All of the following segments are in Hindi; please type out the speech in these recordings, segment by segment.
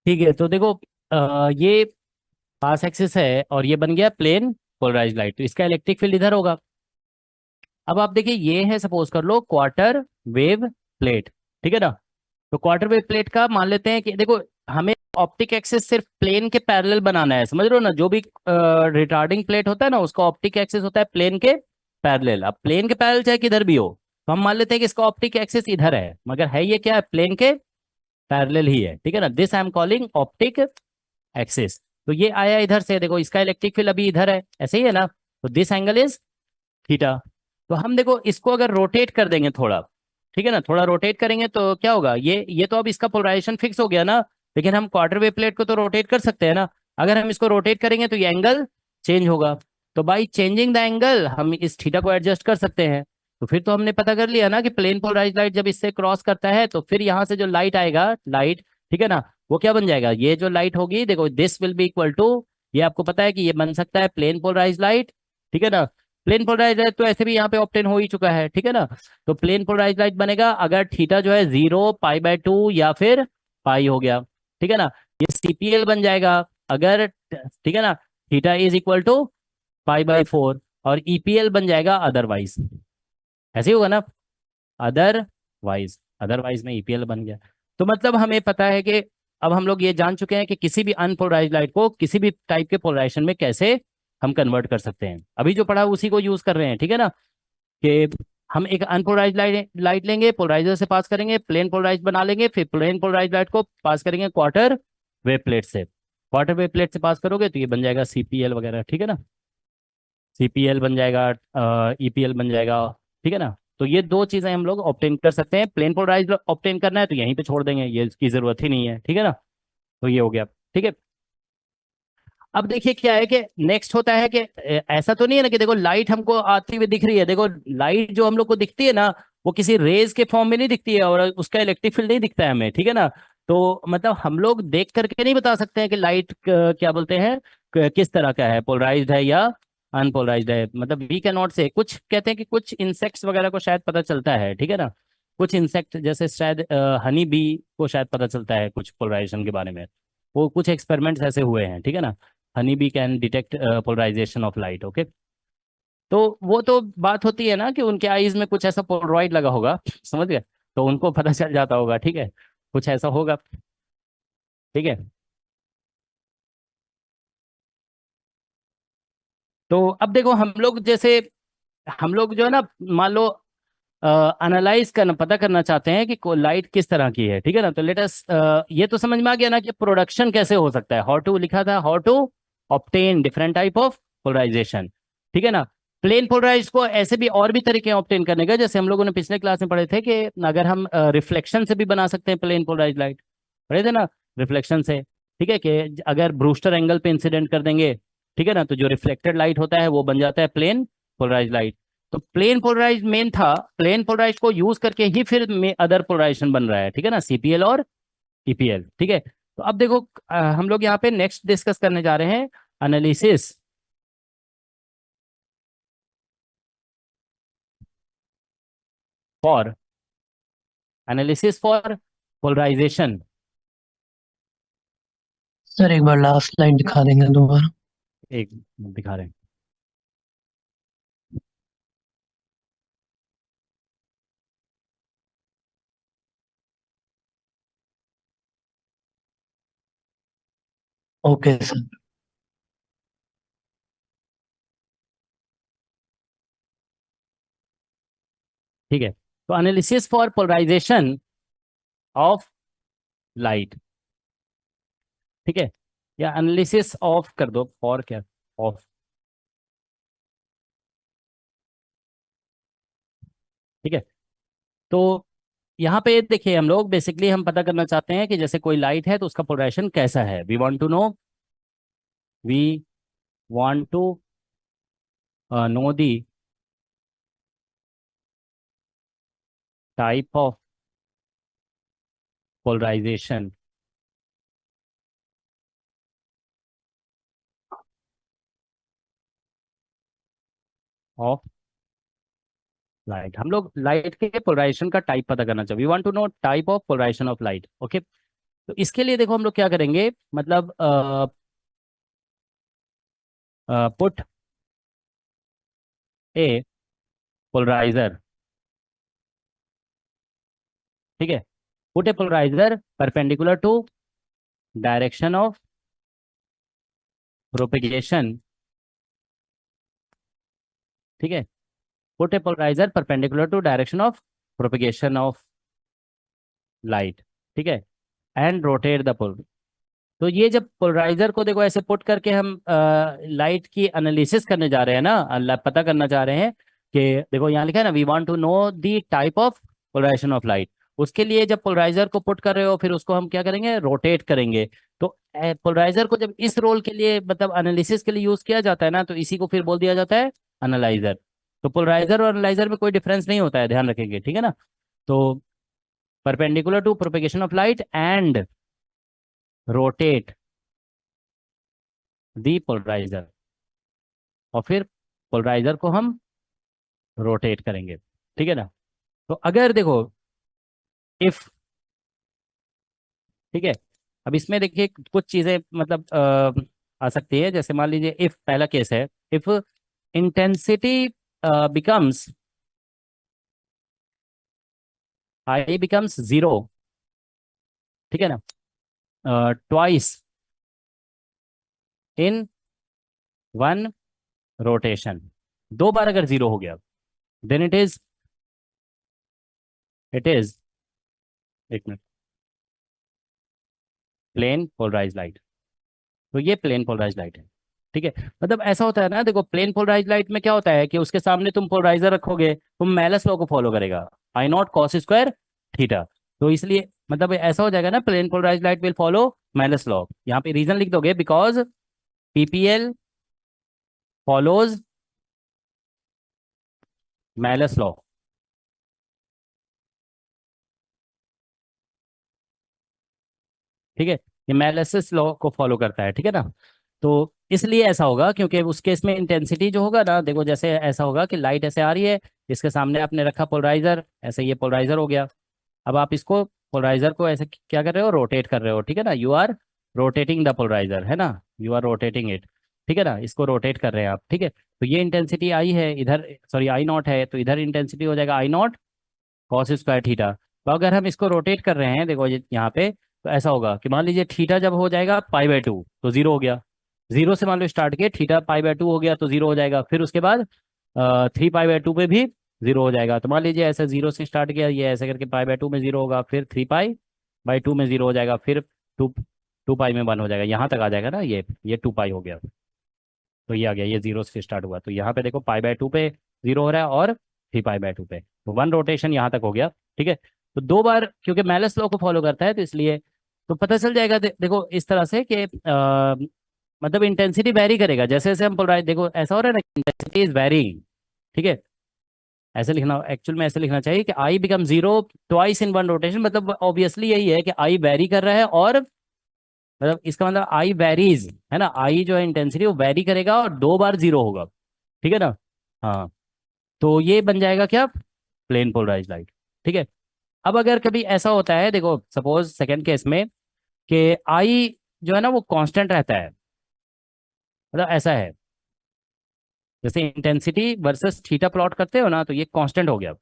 ठीक है, तो देखो ये पास एक्सिस है और ये बन गया प्लेन पोलराइज लाइट, तो इसका इलेक्ट्रिक फील्ड इधर होगा। अब आप देखिए, ये है सपोज कर लो क्वार्टर वेव प्लेट, ठीक है ना। तो क्वार्टर वेव प्लेट का मान लेते हैं कि देखो, हमें ऑप्टिक एक्सिस सिर्फ प्लेन के पैरेलल बनाना है, समझ रहे हो ना। जो भी रिटार्डिंग प्लेट होता है ना, उसका ऑप्टिक एक्सिस होता है प्लेन के पैरेलल। अब प्लेन के पैरेलल चाहे किधर भी हो, तो हम मान लेते हैं कि इसका ऑप्टिक एक्सिस इधर है, मगर है ये क्या है, प्लेन के पैरेलल ही है, ठीक है ना। This I am calling optic axis. तो ये आया इधर से, देखो इसका इलेक्ट्रिक फील्ड अभी इधर है, ऐसे ही है ना। तो दिस एंगल इज थीटा। तो हम देखो इसको अगर रोटेट कर देंगे थोड़ा, ठीक है ना, थोड़ा रोटेट करेंगे तो क्या होगा, ये तो अब इसका पोलराइजेशन फिक्स हो गया ना। लेकिन हम क्वार्टर वेव प्लेट को तो रोटेट कर सकते हैं ना। अगर हम इसको रोटेट करेंगे तो ये एंगल चेंज होगा। तो बाई चेंजिंग द एंगल हम इस थीटा को एडजस्ट कर सकते हैं। तो फिर तो हमने पता कर लिया ना कि प्लेन पोलराइज लाइट जब इससे क्रॉस करता है तो फिर यहाँ से जो लाइट आएगा, लाइट, ठीक है ना, वो क्या बन जाएगा, ये जो लाइट होगी देखो, this will be equal to, ये आपको पता है कि ये बन सकता है प्लेन पोलराइज लाइट, ठीक है ना। प्लेन पोलराइज लाइट तो ऐसे भी यहाँ पे ऑप्टेन हो ही चुका है, ठीक है ना। तो प्लेन पोलराइज लाइट बनेगा अगर थीटा जो है 0 पाई/2 या फिर पाई हो गया, ठीक है ना। ये सीपीएल बन जाएगा अगर, ठीक है ना, थीटा इज इक्वल टू पाई/4। और ईपीएल बन जाएगा अदरवाइज, ऐसे ही होगा ना, अदरवाइज, अदरवाइज में ईपीएल बन गया। तो मतलब हमें पता है कि अब हम लोग ये जान चुके हैं कि किसी भी अनपोलराइज लाइट को किसी भी टाइप के पोलराइजेशन में कैसे हम कन्वर्ट कर सकते हैं। अभी जो पढ़ा उसी को यूज कर रहे हैं, ठीक है ना। कि हम एक अनपोलराइज लाइट लाइट लेंगे, पोलराइजर से पास करेंगे, प्लेन पोलराइज बना लेंगे, फिर प्लेन पोलराइज लाइट को पास करेंगे क्वार्टर वेव प्लेट से। क्वार्टर वेव प्लेट से पास करोगे तो ये बन जाएगा सीपीएल वगैरह, ठीक है ना। सीपीएल बन जाएगा, ईपीएल बन जाएगा, ठीक है ना। तो ये दो चीजें हम लोग ऑप्टेन कर सकते हैं। प्लेन पोलराइज ऑप्टेन करना है तो यहीं पे छोड़ देंगे, ये इसकी जरूरत ही नहीं है, ठीक है ना। तो ये हो गया, ठीक है। अब देखिए क्या है कि नेक्स्ट होता है कि ऐसा तो नहीं है ना कि देखो लाइट हमको आती हुई दिख रही है, देखो लाइट जो हम लोग को दिखती है ना, वो किसी रेज के फॉर्म में नहीं दिखती है और उसका इलेक्ट्रिक फील्ड नहीं दिखता है हमें, ठीक है ना। तो मतलब हम लोग देख करके नहीं बता सकते हैं कि लाइट क्या बोलते हैं, किस तरह का है, पोलराइज्ड है या अनपोलराइज्ड है। मतलब वी कैन नॉट से, कुछ कहते हैं कि कुछ इंसेक्ट्स वगैरह को शायद पता चलता है, ठीक है ना। कुछ इंसेक्ट जैसे शायद हनी बी को शायद पता चलता है कुछ पोलराइजेशन के बारे में। वो कुछ एक्सपेरिमेंट्स ऐसे हुए हैं, ठीक है ना। Honey bee can detect polarisation of light, okay. तो वो तो बात होती है ना कि उनके आईज में कुछ ऐसा पोलरॉइड लगा होगा, समझ गए, तो उनको पता चल जाता होगा, ठीक है, कुछ ऐसा होगा, ठीक है। तो अब देखो हम लोग जैसे, हम लोग जो है ना, मान लो एनालाइज करना, पता करना चाहते हैं कि लाइट किस तरह की है, ठीक है ना। तो लेट अस, ये तो समझ में आ गया ना कि प्रोडक्शन कैसे हो सकता है, हाउ टू लिखा था, how to obtain different type of polarisation, ठीक है ना। प्लेन पोलराइज को ऐसे भी और भी तरीके हैं ऑब्टेन करने का, जैसे हम लोगों ने पिछले क्लास में पढ़े थे कि अगर हम रिफ्लेक्शन से भी बना सकते हैं प्लेन पोलराइज लाइट, पढ़े थे ना, रिफ्लेक्शन से, ठीक है, कि अगर ब्रूस्टर एंगल पे इंसिडेंट कर देंगे, ठीक है ना, तो जो रिफ्लेक्टेड लाइट होता है वो बन जाता है प्लेन पोलराइज लाइट। तो प्लेन पोलराइज मेन था, प्लेन पोलराइज को यूज करके ही फिर में अदर पोलराइजेशन बन रहा है, ठीक है ना, सीपीएल और ईपीएल, ठीक है। तो अब देखो हम लोग यहाँ पे नेक्स्ट डिस्कस करने जा रहे हैं analysis for, analysis for polarisation. Sir एक बार लास्ट लाइन दिखा देंगे दोबारा। एक दिखा रहे हैं, ओके सर। ठीक है। तो analysis for polarisation of light, ठीक है, या एनालिसिस ऑफ कर दो, फॉर क्या, ऑफ, ठीक है। तो यहाँ पे देखिए हम लोग बेसिकली हम पता करना चाहते हैं कि जैसे कोई लाइट है तो उसका पोलराइजेशन कैसा है, we want to know, we want to know the type of polarisation of light. हम लोग लाइट के पोलराइजेशन का टाइप पता करना चाहिए, we want to know type of polarisation of light, okay. तो इसके लिए देखो हम लोग क्या करेंगे, मतलब पुट ए पोलराइजर, ठीक है, put a polariser perpendicular to direction of propagation, ठीक है, put a polariser perpendicular to direction of propagation of light, ठीक है, एंड रोटेट द पोल। तो ये जब पोलराइजर को देखो ऐसे पुट करके हम लाइट की एनालिसिस करने जा रहे हैं ना, पता करना चाह रहे हैं कि देखो यहाँ लिखा है ना, we want to know the type of polarisation of light. उसके लिए जब पोलराइजर को पुट कर रहे हो फिर उसको हम क्या करेंगे, रोटेट करेंगे। तो पोलराइजर को जब इस रोल के लिए मतलब एनालिसिस के लिए यूज किया जाता है ना, तो इसी को फिर बोल दिया जाता है एनालाइजर। तो पोलराइजर और एनालाइजर में कोई डिफरेंस नहीं होता है, ध्यान रखेंगे, ठीक है ना। तो perpendicular to propagation of light and rotate the polariser, और फिर पोलराइजर को हम रोटेट करेंगे, ठीक है ना। तो अगर देखो इफ, ठीक है, अब इसमें देखिए कुछ चीजें मतलब आ सकती है, जैसे मान लीजिए इफ पहला केस है, if intensity becomes I becomes zero, ठीक है ना, ट्वाइस इन वन रोटेशन, दो बार अगर जीरो हो गया, देन इट इज एक मिनट, प्लेन पोलराइज लाइट। तो ये प्लेन पोलराइज लाइट है, ठीक है। मतलब ऐसा होता है ना, देखो प्लेन पोलराइज लाइट में क्या होता है कि उसके सामने तुम पोलराइजर रखोगे, तुम मेलस लॉ को फॉलो करेगा, I naught cos square theta. तो इसलिए मतलब ऐसा हो जाएगा ना, plane polarise light will follow Malus law. यहाँ पे रीजन लिख दोगे, because PPL follows Malus law, ठीक है, ये मेलस लॉ को फॉलो करता है, ठीक है ना। तो इसलिए ऐसा होगा, क्योंकि उस केस में इंटेंसिटी जो होगा ना, देखो जैसे ऐसा होगा कि लाइट ऐसे आ रही है, इसके सामने आपने रखा पोलराइजर, ऐसे ये पोलराइजर हो गया। अब आप इसको पोलराइजर को ऐसे क्या कर रहे हो, रोटेट कर रहे हो, ठीक है ना, you are rotating the polariser, है ना, यू आर रोटेटिंग इट, ठीक है ना, इसको रोटेट कर रहे हैं आप, ठीक है। तो ये इंटेंसिटी आई है इधर, सॉरी आई नॉट है, तो इधर इंटेंसिटी हो जाएगा आई नॉट कॉस स्क्वायर थीटा। तो अगर हम इसको रोटेट कर रहे हैं, देखो यहाँ पे, तो ऐसा होगा कि मान लीजिए थीटा जब हो जाएगा पाई/2 तो जीरो हो गया, जीरो से मान लो स्टार्ट किए, थीटा पाई/2 हो गया तो जीरो हो जाएगा, फिर उसके बाद 3 पाई/2 पे भी जीरो हो जाएगा। तो मान लीजिए ऐसे जीरो से स्टार्ट किया, ये ऐसे करके पाई/2 में जीरो होगा, फिर 3 पाई/2 में जीरो हो जाएगा, फिर टू 2 पाई में 1 हो जाएगा, यहाँ तक आ जाएगा ना, ये 2 पाई हो गया। तो ये आ गया, ये जीरो से स्टार्ट हुआ, तो यहाँ पे देखो पाई/2 पे जीरो हो रहा है और 3 पाई/2 पे, तो वन रोटेशन यहाँ तक हो गया, ठीक है। तो दो बार, क्योंकि मेलस लॉ को फॉलो करता है तो इसलिए, तो पता चल जाएगा देखो इस तरह से कि मतलब इंटेंसिटी वेरी करेगा जैसे जैसे हम पोलराइज, देखो ऐसा हो रहा है ना, इंटेंसिटी इज वेरिंग, ठीक है। ऐसे लिखना, एक्चुअल में ऐसे लिखना चाहिए कि I become zero twice in one rotation, मतलब ऑब्वियसली यही है कि आई वेरी कर रहा है, और मतलब इसका मतलब आई वेरीज, है ना, आई जो है इंटेंसिटी वो वेरी करेगा और दो बार जीरो होगा, ठीक है ना। हाँ, तो ये बन जाएगा क्या, प्लेन पोलराइज लाइट, ठीक है। अब अगर कभी ऐसा होता है, देखो सपोज सेकंड केस में कि आई जो है ना वो कांस्टेंट रहता है, मतलब ऐसा है, जैसे इंटेंसिटी वर्सेस थीटा प्लॉट करते हो ना, तो ये कांस्टेंट हो गया।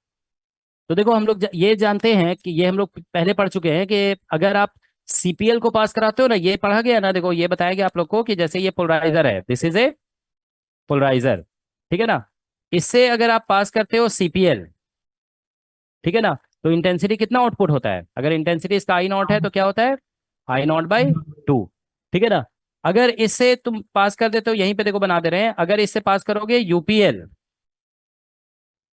तो देखो हम लोग ये जानते हैं कि ये हम लोग पहले पढ़ चुके हैं कि अगर आप सीपीएल को पास कराते हो ना, ये पढ़ा गया ना, देखो ये बताया गया आप लोग को कि जैसे ये पोलराइजर है, दिस इज ए पोलराइजर, ठीक है ना, इससे अगर आप पास करते हो सीपीएल, ठीक है ना, तो इंटेंसिटी कितना आउटपुट होता है, अगर इंटेंसिटी इसका आई नॉट है तो क्या होता है, I0/2, ठीक है ना। अगर इससे तुम पास कर देते हो, यहीं पे देखो बना दे रहे हैं, अगर इससे पास करोगे यूपीएल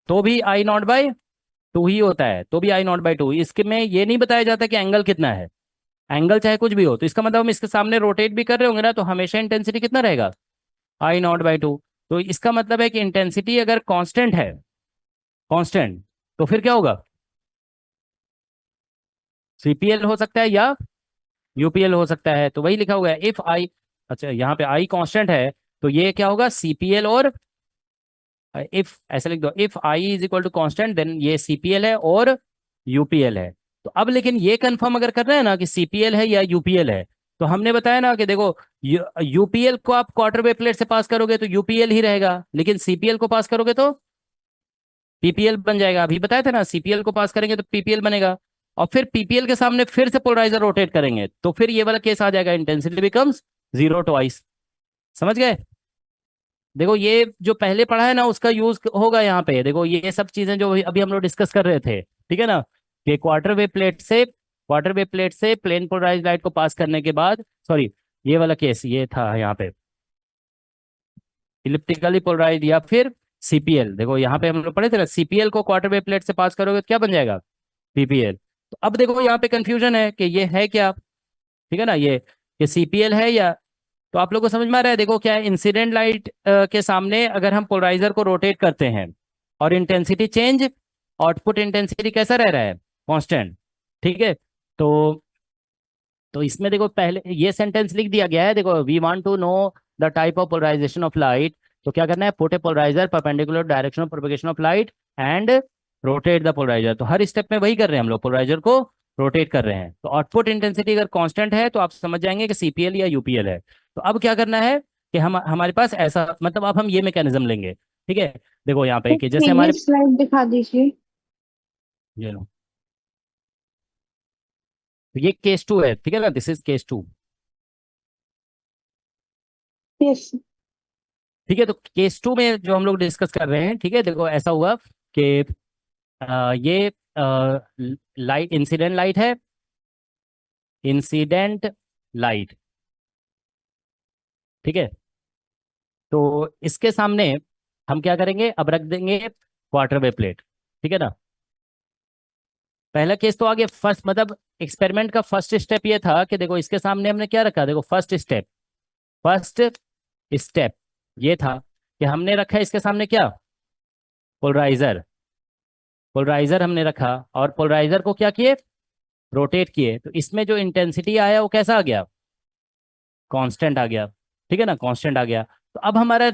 तो भी I0/2 ही होता है, तो भी I0/2, इसके में ये नहीं बताया जाता कि एंगल कितना है, एंगल चाहे कुछ भी हो, तो इसका मतलब हम इसके सामने रोटेट भी कर रहे होंगे ना, तो हमेशा इंटेंसिटी कितना रहेगा, I0/2। तो इसका मतलब है कि इंटेंसिटी अगर कांस्टेंट है, कांस्टेंट, तो फिर क्या होगा, सीपीएल हो सकता है या यूपीएल हो सकता है, तो वही लिखा हुआ है इफ आई, अच्छा यहाँ पे आई कांस्टेंट है, तो ये क्या होगा सीपीएल, और इफ ऐसे लिख दो, if I is equal to constant then ये सीपीएल है और यूपीएल है, तो अब लेकिन ये कंफर्म अगर कर रहे हैं ना कि सीपीएल है या यूपीएल है, तो हमने बताया ना कि देखो यूपीएल को आप क्वार्टर वेव प्लेट से पास करोगे तो यूपीएल ही रहेगा, लेकिन सीपीएल को पास करोगे तो पीपीएल बन जाएगा। अभी बताया था ना, सीपीएल को पास करेंगे तो पीपीएल बनेगा, और फिर पीपीएल के सामने फिर से पोलराइजर रोटेट करेंगे तो फिर ये वाला केस आ जाएगा, इंटेंसिटी बिकम्स जीरो ट्वाइस। समझ गए? देखो ये जो पहले पढ़ा है ना उसका यूज होगा यहाँ पे। देखो ये सब चीजें जो अभी हम लोग डिस्कस कर रहे थे, ठीक है ना, कि क्वार्टर वेव प्लेट से प्लेन पोलराइज लाइट को पास करने के बाद, सॉरी, ये वाला केस ये था यहाँ पे, इलिप्टिकली पोलराइज या फिर सीपीएल। देखो यहाँ पे हम लोग पढ़े थे ना, सीपीएल को क्वार्टर वेव प्लेट से पास करोगे तो क्या बन जाएगा, पीपीएल। तो अब देखो यहाँ पे कंफ्यूजन है कि ये है क्या, ठीक है ना, ये सीपीएल है या, तो आप लोग को समझ में आ रहा है। देखो क्या है, इंसिडेंट लाइट के सामने अगर हम पोलराइजर को रोटेट करते हैं और इंटेंसिटी चेंज, आउटपुट इंटेंसिटी कैसा रह रहा है, कांस्टेंट, ठीक है। तो इसमें देखो पहले ये सेंटेंस लिख दिया गया है, देखो we want to know the type of polarisation of light, तो क्या करना है, put a polariser perpendicular direction of propagation of light and rotate the polariser. तो हर स्टेप में वही कर रहे हैं हम लोग, पोलराइजर को रोटेट कर रहे हैं। तो आउटपुट इंटेंसिटी अगर कांस्टेंट है तो आप समझ जाएंगे कि सीपीएल या यूपीएल है। तो अब क्या करना है कि हम हमारे पास ऐसा, मतलब अब हम ये मैकेनिज्म लेंगे, ठीक है। देखो यहाँ पे कि जैसे हमारे, प्रीवियस स्लाइड दिखा दीजिए। ये लो, तो ये केस टू है, ठीक है ना, this is case two, yes. ठीक है। तो केस टू में जो हम लोग डिस्कस कर रहे हैं, ठीक है, देखो ऐसा हुआ कि ये लाइट इंसिडेंट लाइट है, इंसिडेंट लाइट, ठीक है। तो इसके सामने हम क्या करेंगे, अब रख देंगे क्वार्टर वेव प्लेट, ठीक है ना। पहला केस तो आ गया, फर्स्ट मतलब एक्सपेरिमेंट का फर्स्ट स्टेप ये था कि देखो इसके सामने हमने क्या रखा, देखो फर्स्ट स्टेप ये था कि हमने रखा इसके सामने क्या, पोलराइजर, पोलराइजर हमने रखा, और पोलराइजर को क्या किए, रोटेट किए। तो इसमें जो इंटेंसिटी आया वो कैसा आ गया, कांस्टेंट आ गया, ठीक है ना, कांस्टेंट आ गया। तो अब हमारा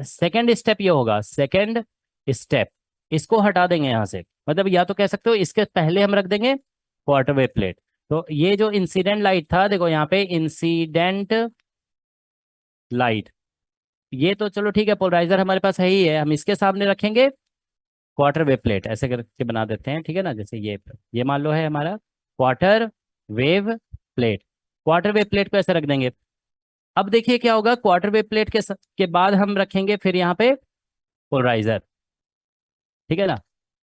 सेकंड स्टेप ये होगा, सेकंड स्टेप, इसको हटा देंगे यहाँ से, मतलब या तो कह सकते हो इसके पहले हम रख देंगे क्वार्टर वेव प्लेट। तो ये जो इंसिडेंट लाइट था, देखो यहाँ पे इंसिडेंट लाइट, ये तो चलो ठीक है, पोलराइजर हमारे पास है ही है, हम इसके सामने रखेंगे क्वार्टर वेव प्लेट, ऐसे करके बना देते हैं, ठीक है ना। जैसे ये मान लो है हमारा quarter wave plate, quarter wave plate को ऐसे रख देंगे। अब देखिए क्या होगा, क्वार्टर वेव प्लेट के बाद हम रखेंगे फिर यहाँ पे पोलराइजर, ठीक है ना।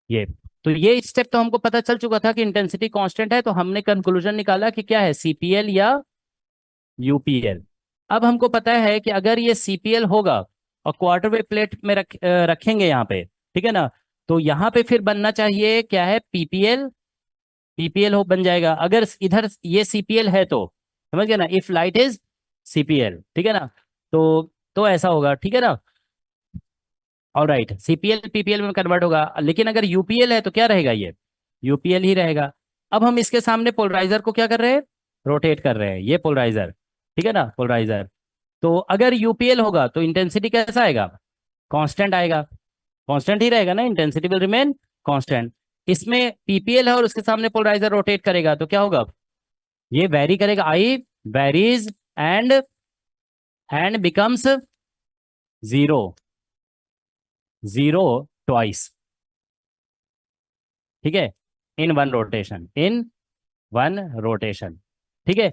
ये तो ये स्टेप तो हमको पता चल चुका था कि इंटेंसिटी कांस्टेंट है, तो हमने कंक्लूजन निकाला कि क्या है, सीपीएल या यूपीएल। अब हमको पता है कि अगर ये सीपीएल होगा और क्वार्टर वेव प्लेट में रखेंगे यहाँ पे, ठीक है ना, तो यहाँ पे फिर बनना चाहिए क्या है, पीपीएल, पीपीएल हो बन जाएगा अगर इधर ये सीपीएल है तो, समझ गए ना, इफ लाइट इज सीपीएल, ठीक है ना। तो ऐसा होगा, ठीक है ना। ऑल राइट, सीपीएल पीपीएल में कन्वर्ट होगा, लेकिन अगर यूपीएल है तो क्या रहेगा, ये यूपीएल ही रहेगा। अब हम इसके सामने पोलराइजर को क्या कर रहे हैं, रोटेट कर रहे हैं, ये पोलराइजर, ठीक है ना, पोलराइजर। तो अगर यूपीएल होगा तो इंटेंसिटी कैसा आएगा, कांस्टेंट आएगा, कांस्टेंट ही रहेगा ना, इंटेंसिटी विल रिमेन कांस्टेंट। इसमें पीपीएल है और उसके सामने पोलराइजर रोटेट करेगा तो क्या होगा, ये वेरी करेगा, I varies and becomes zero, zero twice, ठीक है, in one rotation, in one rotation, ठीक है।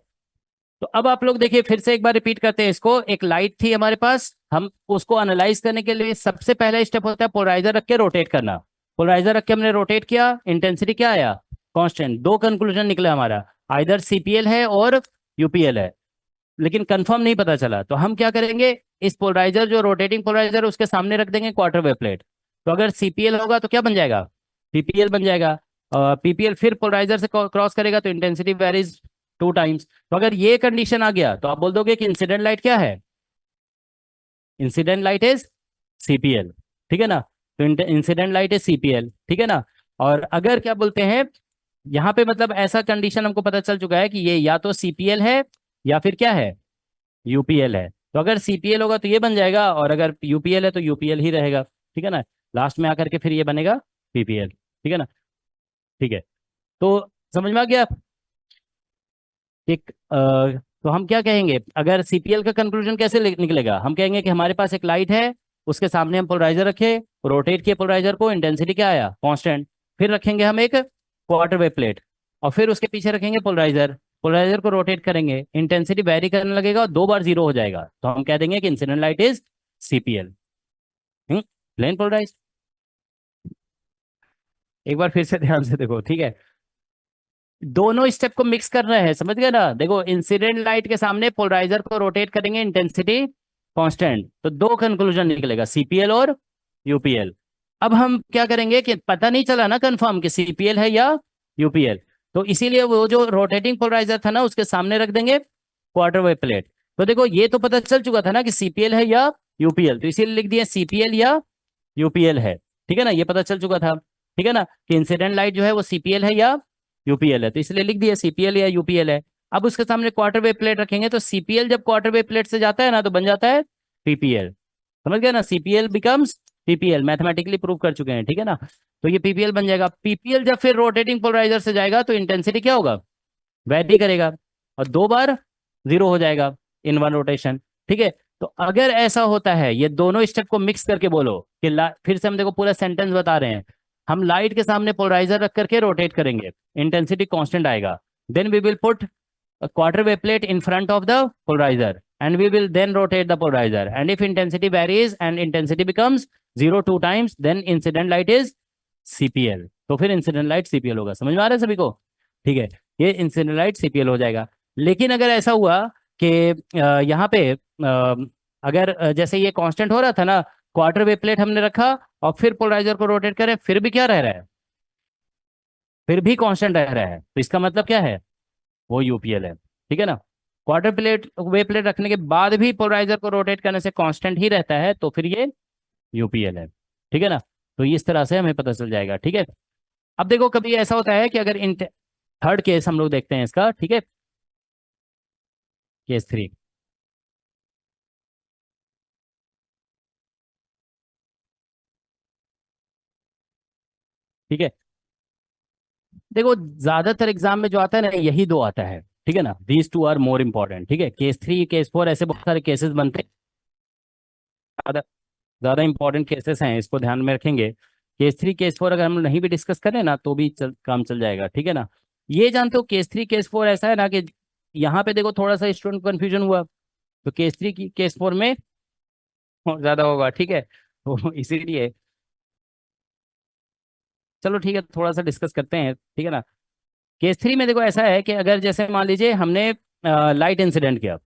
तो अब आप लोग देखिए, फिर से एक बार रिपीट करते हैं इसको। एक लाइट थी हमारे पास, हम उसको एनालाइज करने के लिए सबसे पहला स्टेप होता है पोलराइजर रख के रोटेट करना। पोलराइजर रख के हमने रोटेट किया, इंटेंसिटी क्या आया, कांस्टेंट। दो कंक्लूजन निकला हमारा, आइदर सीपीएल है और यूपीएल है, लेकिन कंफर्म नहीं पता चला। तो हम क्या करेंगे, इस पोलराइजर जो रोटेटिंग पोलराइजर उसके सामने रख देंगे क्वार्टर वेव प्लेट। तो अगर सीपीएल होगा तो क्या बन जाएगा, पीपीएल बन जाएगा। पीपीएल फिर पोलराइजर से क्रॉस करेगा तो इंटेंसिटी वेरीज टू टाइम्स। तो अगर ये कंडीशन आ गया तो आप बोल दोगे कि इंसिडेंट लाइट क्या है, इंसिडेंट लाइट इज सीपीएल, ठीक है ना। तो इंसिडेंट लाइट इज सीपीएल, ठीक है ना। और अगर क्या बोलते हैं यहाँ पे, मतलब ऐसा कंडीशन हमको पता चल चुका है कि ये या तो सीपीएल है या फिर क्या है, यूपीएल है। तो अगर सीपीएल होगा तो ये बन जाएगा, और अगर यूपीएल है तो यूपीएल ही रहेगा, ठीक है ना। लास्ट में आकर के फिर ये बनेगा पीपीएल, ठीक है ना, ठीक है। तो समझ में आ गया? एक तो हम क्या कहेंगे, अगर सीपीएल का कंक्लूजन कैसे निकलेगा, हम कहेंगे कि हमारे पास एक लाइट है, उसके सामने हम पोलराइजर रखे, रोटेट किए पोलराइजर को, इंटेंसिटी क्या आया, कांस्टेंट। फिर रखेंगे हम एक क्वार्टर वेव प्लेट, और फिर उसके पीछे रखेंगे पोलराइजर, पोलराइजर को रोटेट करेंगे, इंटेंसिटी वेरी करने लगेगा और 2 बार 0 हो जाएगा, तो हम कह देंगे कि incident light is CPL, plane polarise. एक बार फिर से ध्यान से देखो, ठीक है, दोनों स्टेप को मिक्स कर रहे हैं, समझ गए ना? देखो, इंसिडेंट लाइट के सामने पोलराइजर को रोटेट करेंगे, इंटेंसिटी कांस्टेंट, तो 2 कंक्लूजन निकलेगा, सीपीएल और यूपीएल। अब हम क्या करेंगे कि पता नहीं चला ना कंफर्म कि सीपीएल है या यूपीएल, तो इसीलिए वो जो रोटेटिंग पोलराइजर था ना, उसके सामने रख देंगे क्वार्टर वेव प्लेट। तो देखो, ये तो पता चल चुका था ना कि सीपीएल है या यूपीएल, तो इसीलिए लिख दिया सीपीएल या यूपीएल है, ठीक है ना, ये पता चल चुका था, ठीक है ना, कि इंसिडेंट लाइट जो है वो सीपीएल है या यूपीएल है, तो इसलिए लिख दिया सीपीएल या यूपीएल है। अब उसके सामने क्वार्टर वेव प्लेट रखेंगे, तो सीपीएल जब क्वार्टर वेव प्लेट से जाता है ना, तो बन जाता है पीपीएल, समझ गए ना, CPL becomes PPL, mathematically prove कर चुके हैं, ठीक है ना, तो ये पीपीएल बन जाएगा। पीपीएल जब फिर रोटेटिंग पोलराइजर से जाएगा, तो इंटेंसिटी क्या होगा, वैरी करेगा, और 2 बार 0 हो जाएगा इन वन रोटेशन, ठीक है। तो अगर ऐसा होता है, ये दोनों स्टेप को मिक्स करके बोलो कि फिर से हम देखो पूरा सेंटेंस बता रहे हैं, हम लाइट के सामने पोलराइजर रख करके रोटेट करेंगे, इंटेंसिटी कांस्टेंट आएगा, then we will put a quarter wave plate in front of the polarizer and we will then rotate the polarizer, and if intensity varies and intensity becomes 0 2 times, then incident light is CPL, तो फिर इंसिडेंट लाइट सीपीएल होगा। समझ में आ रहा है सभी को? ठीक है, ये इंसिडेंट लाइट सीपीएल हो जाएगा। लेकिन अगर ऐसा हुआ कि यहाँ पे अगर जैसे ये कांस्टेंट हो रहा था ना, क्वार्टर वेव प्लेट हमने रखा और फिर पोलराइजर को रोटेट करें, फिर भी क्या रह रहा है, फिर भी कांस्टेंट रह रहा है, तो इसका मतलब क्या है, वो यूपीएल है, ठीक है ना। क्वार्टर प्लेट वे प्लेट रखने के बाद भी पोलराइजर को रोटेट करने से कांस्टेंट ही रहता है, तो फिर ये यूपीएल है, ठीक है ना। तो इस तरह से हमें पता चल जाएगा, ठीक है। अब देखो, कभी ऐसा होता है कि अगर इन थर्ड केस हम लोग देखते हैं इसका, ठीक है, केस 3, ठीक है। देखो, ज्यादातर एग्जाम में जो आता है ना, यही 2 आता है, ठीक है ना, दीज 2 आर मोर इंपॉर्टेंट, ठीक है, केस 3 केस 4 ऐसे बहुत सारे केसेस बनते हैं, ज्यादा ज्यादा इंपॉर्टेंट केसेस हैं, इसको ध्यान में रखेंगे। केस 3 केस 4 अगर हम नहीं भी डिस्कस करें ना, तो भी काम चल जाएगा, ठीक है ना। ये जानते हो, केस 3 केस 4 ऐसा है ना कि यहाँ पे देखो थोड़ा सा स्टूडेंट कंफ्यूजन हुआ, तो केस 3 की केस 4 में और ज्यादा होगा, ठीक है, तो इसीलिए चलो ठीक है, थोड़ा सा डिस्कस करते हैं, ठीक है ना। केस 3 में देखो ऐसा है कि अगर जैसे मान लीजिए हमने लाइट इंसिडेंट किया,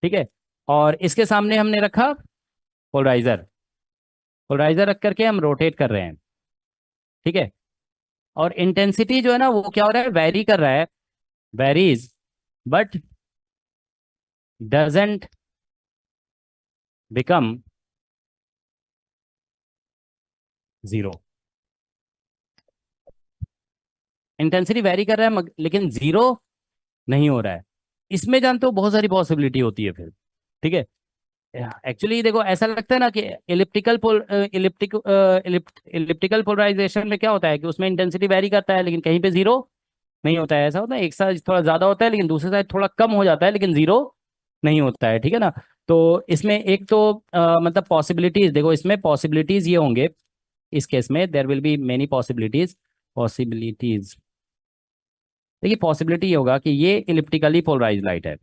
ठीक है, और इसके सामने हमने रखा पोलराइजर, पोलराइजर रख करके हम रोटेट कर रहे हैं, ठीक है, और इंटेंसिटी जो है ना, वो क्या हो रहा है, वेरी कर रहा है, varies but doesn't become 0। Intensity very कर रहा है लेकिन 0 नहीं हो रहा है। इसमें जानते हो बहुत सारी पॉसिबिलिटी होती है फिर, ठीक है। एक्चुअली देखो, ऐसा लगता है ना कि इलिप्टिकल पोलराइजेशन में क्या होता है कि उसमें इंटेंसिटी वेरी करता है, लेकिन कहीं पे 0 नहीं होता है, ऐसा होता है, एक साइड थोड़ा ज्यादा होता है लेकिन दूसरे साइड थोड़ा कम हो जाता है, लेकिन 0 नहीं होता है, ठीक है ना। तो इसमें एक तो मतलब पॉसिबिलिटीज, देखो इसमें पॉसिबिलिटीज ये होंगे, इस केस में there will be many possibilities, possibilities, देखिए पॉसिबिलिटी ये होगा कि ये इलिप्टिकली पोलराइज लाइट है,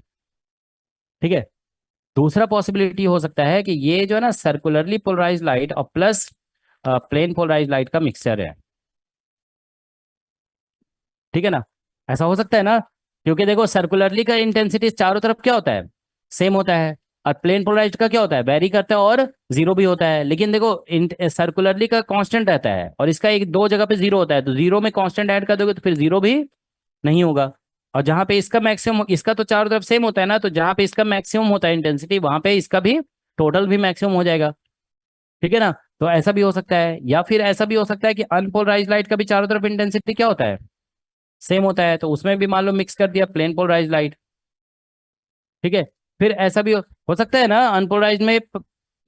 ठीक है। दूसरा पॉसिबिलिटी हो सकता है कि ये जो है ना, सर्कुलरली पोलराइज लाइट और प्लस प्लेन पोलराइज लाइट का मिक्सचर है, ठीक है ना, ऐसा हो सकता है ना, क्योंकि देखो सर्कुलरली का इंटेंसिटी चारों तरफ क्या होता है, सेम होता है, और प्लेन पोलराइज्ड का क्या होता है, वेरी करता है और 0 भी होता है, लेकिन देखो सर्कुलरली का कांस्टेंट रहता है और इसका एक 2 जगह पे 0 होता है, तो 0 में कांस्टेंट ऐड कर दोगे तो फिर 0 भी नहीं होगा। और जहां पे इसका मैक्सिमम, इसका तो चारों तरफ सेम होता है ना, तो जहां पे इसका मैक्सिमम होता है इंटेंसिटी, वहां पे इसका भी टोटल भी मैक्सिमम हो जाएगा, ठीक है ना। तो ऐसा भी हो सकता है, या फिर ऐसा भी हो सकता है कि अनपोलराइज लाइट का भी चारों तरफ इंटेंसिटी क्या होता है, सेम होता है, तो उसमें भी मान लो मिक्स कर दिया प्लेन पोलराइज लाइट, ठीक है। फिर ऐसा भी हो सकता है ना, अनपोलराइज में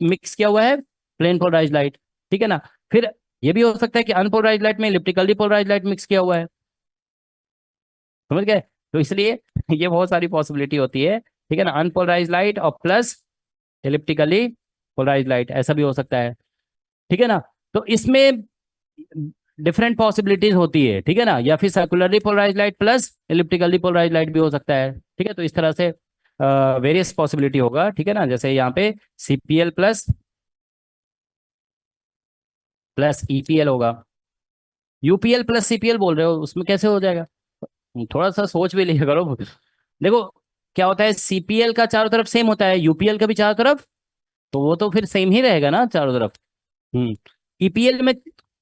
मिक्स किया हुआ है प्लेन पोलराइज लाइट, ठीक है ना। फिर ये भी हो सकता है कि अनपोलराइज लाइट में इलिप्टिकली पोलराइज लाइट मिक्स किया हुआ है, समझ गए? तो इसलिए ये बहुत सारी पॉसिबिलिटी होती है, ठीक है ना। अनपोलराइज लाइट और प्लस एलिप्टिकली पोलराइज लाइट, ऐसा भी हो सकता है, ठीक है ना। तो इसमें डिफरेंट पॉसिबिलिटीज होती है, ठीक है ना। या फिर circularly polarize light plus elliptically polarize light भी हो सकता है, ठीक है। तो इस तरह से वेरियस पॉसिबिलिटी होगा, ठीक है ना। जैसे यहाँ पे सीपीएल प्लस प्लस ईपीएल होगा। यूपीएल प्लस सीपीएल बोल रहे हो, उसमें कैसे हो जाएगा? थोड़ा सा सोच भी लिया करो। देखो क्या होता है, सीपीएल का चारों तरफ सेम होता है, यूपीएल का भी चारों तरफ, तो वो तो फिर सेम ही रहेगा ना चारों तरफ। ईपीएल में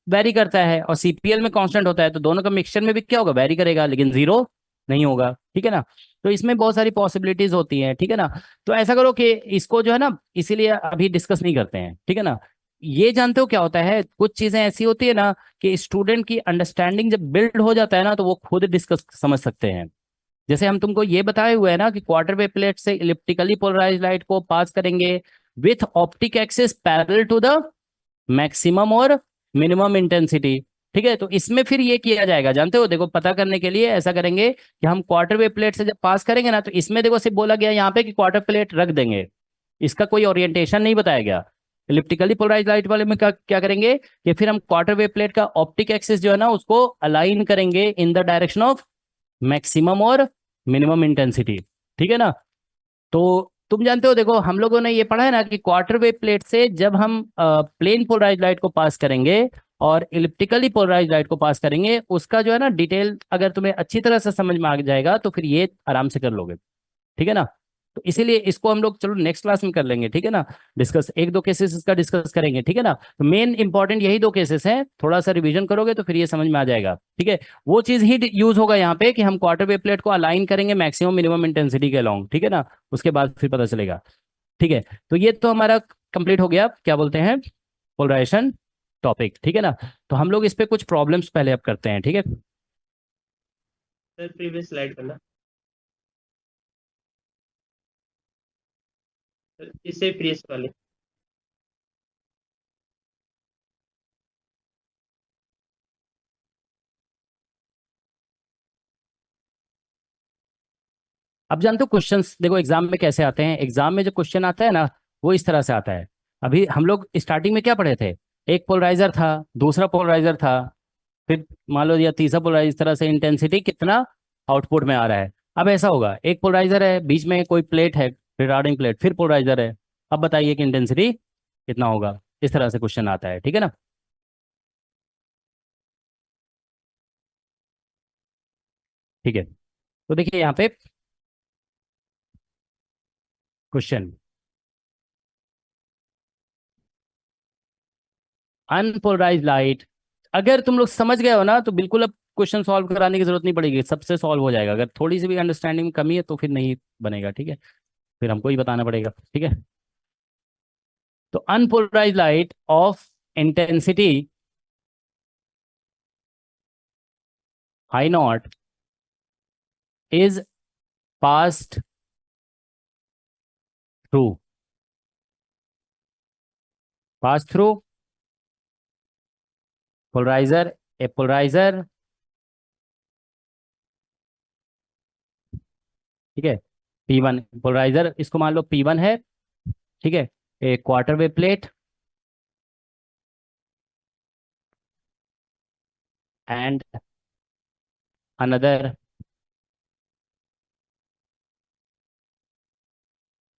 वेरी करता है और सीपीएल में कांस्टेंट होता है, तो दोनों का मिक्सचर में भी क्या होगा, वेरी करेगा, लेकिन जीरो नहीं होगा, ठीक है ना। तो इसमें बहुत सारी पॉसिबिलिटीज होती हैं, ठीक है ना। तो ऐसा करो कि इसको जो है ना, इसीलिए अभी डिस्कस नहीं करते हैं, ठीक है ना। ये जानते हो क्या होता है, कुछ चीजें ऐसी होती है ना कि स्टूडेंट की अंडरस्टैंडिंग जब बिल्ड हो जाता है ना, तो वो खुद डिस्कस समझ सकते हैं। जैसे हम तुमको ये बताए हुए हैं ना कि क्वार्टर वेव प्लेट से इलिप्टिकली पोलराइज लाइट को पास करेंगे with optic axis parallel to the maximum और मिनिमम इंटेंसिटी, ठीक है। तो इसमें फिर ये किया जाएगा, जानते हो, देखो पता करने के लिए ऐसा करेंगे कि हम क्वार्टर वेव प्लेट से जब पास करेंगे ना, तो इसमें देखो सिर्फ बोला गया यहाँ पे कि क्वार्टर प्लेट रख देंगे, इसका कोई ओरिएंटेशन नहीं बताया गया। इलिप्टिकली पोलराइज लाइट वाले में क्या करेंगे कि फिर हम क्वार्टर वेव प्लेट का ऑप्टिक एक्सिस जो है ना, उसको अलाइन करेंगे in the direction of maximum और मिनिमम इंटेंसिटी, ठीक है ना। तो तुम जानते हो, देखो हम लोगों ने ये पढ़ा है ना कि क्वार्टर वेव प्लेट से जब हम प्लेन पोलराइज लाइट को पास करेंगे और इलिप्टिकली पोलराइज लाइट को पास करेंगे, उसका जो है ना डिटेल अगर तुम्हें अच्छी तरह से समझ में आ जाएगा तो फिर ये आराम से कर लोगे, ठीक है ना। तो इसीलिए इसको हम लोग चलो नेक्स्ट क्लास में कर लेंगे, ठीक है ना। डिस्कस एक दो केसेस इसका डिस्कस करेंगे, ठीक है ना। तो मेन इंपॉर्टेंट यही दो केसेस हैं, थोड़ा सा रिवीजन करोगे तो फिर ये समझ में आ जाएगा, ठीक है। वो चीज ही यूज होगा यहाँ पे कि हम क्वार्टर वेव प्लेट को अलाइन करेंगे मैक्सिमम मिनिमम इंटेंसिटी के अलोंग, ठीक है ना। उसके बाद फिर पता चलेगा, ठीक है। तो ये तो हमारा कंप्लीट हो गया, क्या बोलते हैं, पोलराइजेशन टॉपिक, ठीक है ना। तो हम लोग इस पे कुछ प्रॉब्लम्स पहले अब करते हैं, ठीक है। सर प्रीवियस स्लाइड करना सर, इससे प्रीवियस वाले। अब जानते हो क्वेश्चंस देखो एग्जाम में कैसे आते हैं, एग्जाम में जो क्वेश्चन आता है ना, वो इस तरह से आता है। अभी हम लोग स्टार्टिंग में क्या पढ़े थे, एक पोलराइजर था, दूसरा पोलराइजर था, फिर मान लो या तीसरा पोलराइजर, इस तरह से इंटेंसिटी कितना आउटपुट में आ रहा है। अब ऐसा होगा, एक पोलराइजर है, बीच में कोई प्लेट है, रिटार्डिंग प्लेट, फिर पोलराइजर है, अब बताइए कि इंटेंसिटी कितना होगा। इस तरह से क्वेश्चन आता है, ठीक है ना। ठीक है, तो देखिए यहाँ पे क्वेश्चन, अनपोलराइज लाइट, अगर तुम लोग समझ गए हो ना तो बिल्कुल अब क्वेश्चन सॉल्व कराने की जरूरत नहीं पड़ेगी, सबसे सॉल्व हो जाएगा। अगर थोड़ी सी भी अंडरस्टैंडिंग में कमी है तो फिर नहीं बनेगा, ठीक है, फिर हमको ही बताना पड़ेगा, ठीक है। तो unpolarise light of intensity I naught is passed through, pass through polariser, a polariser, ठीक है, P1 पोलराइजर, इसको मान लो P1 है, ठीक है, a quarter wave plate and another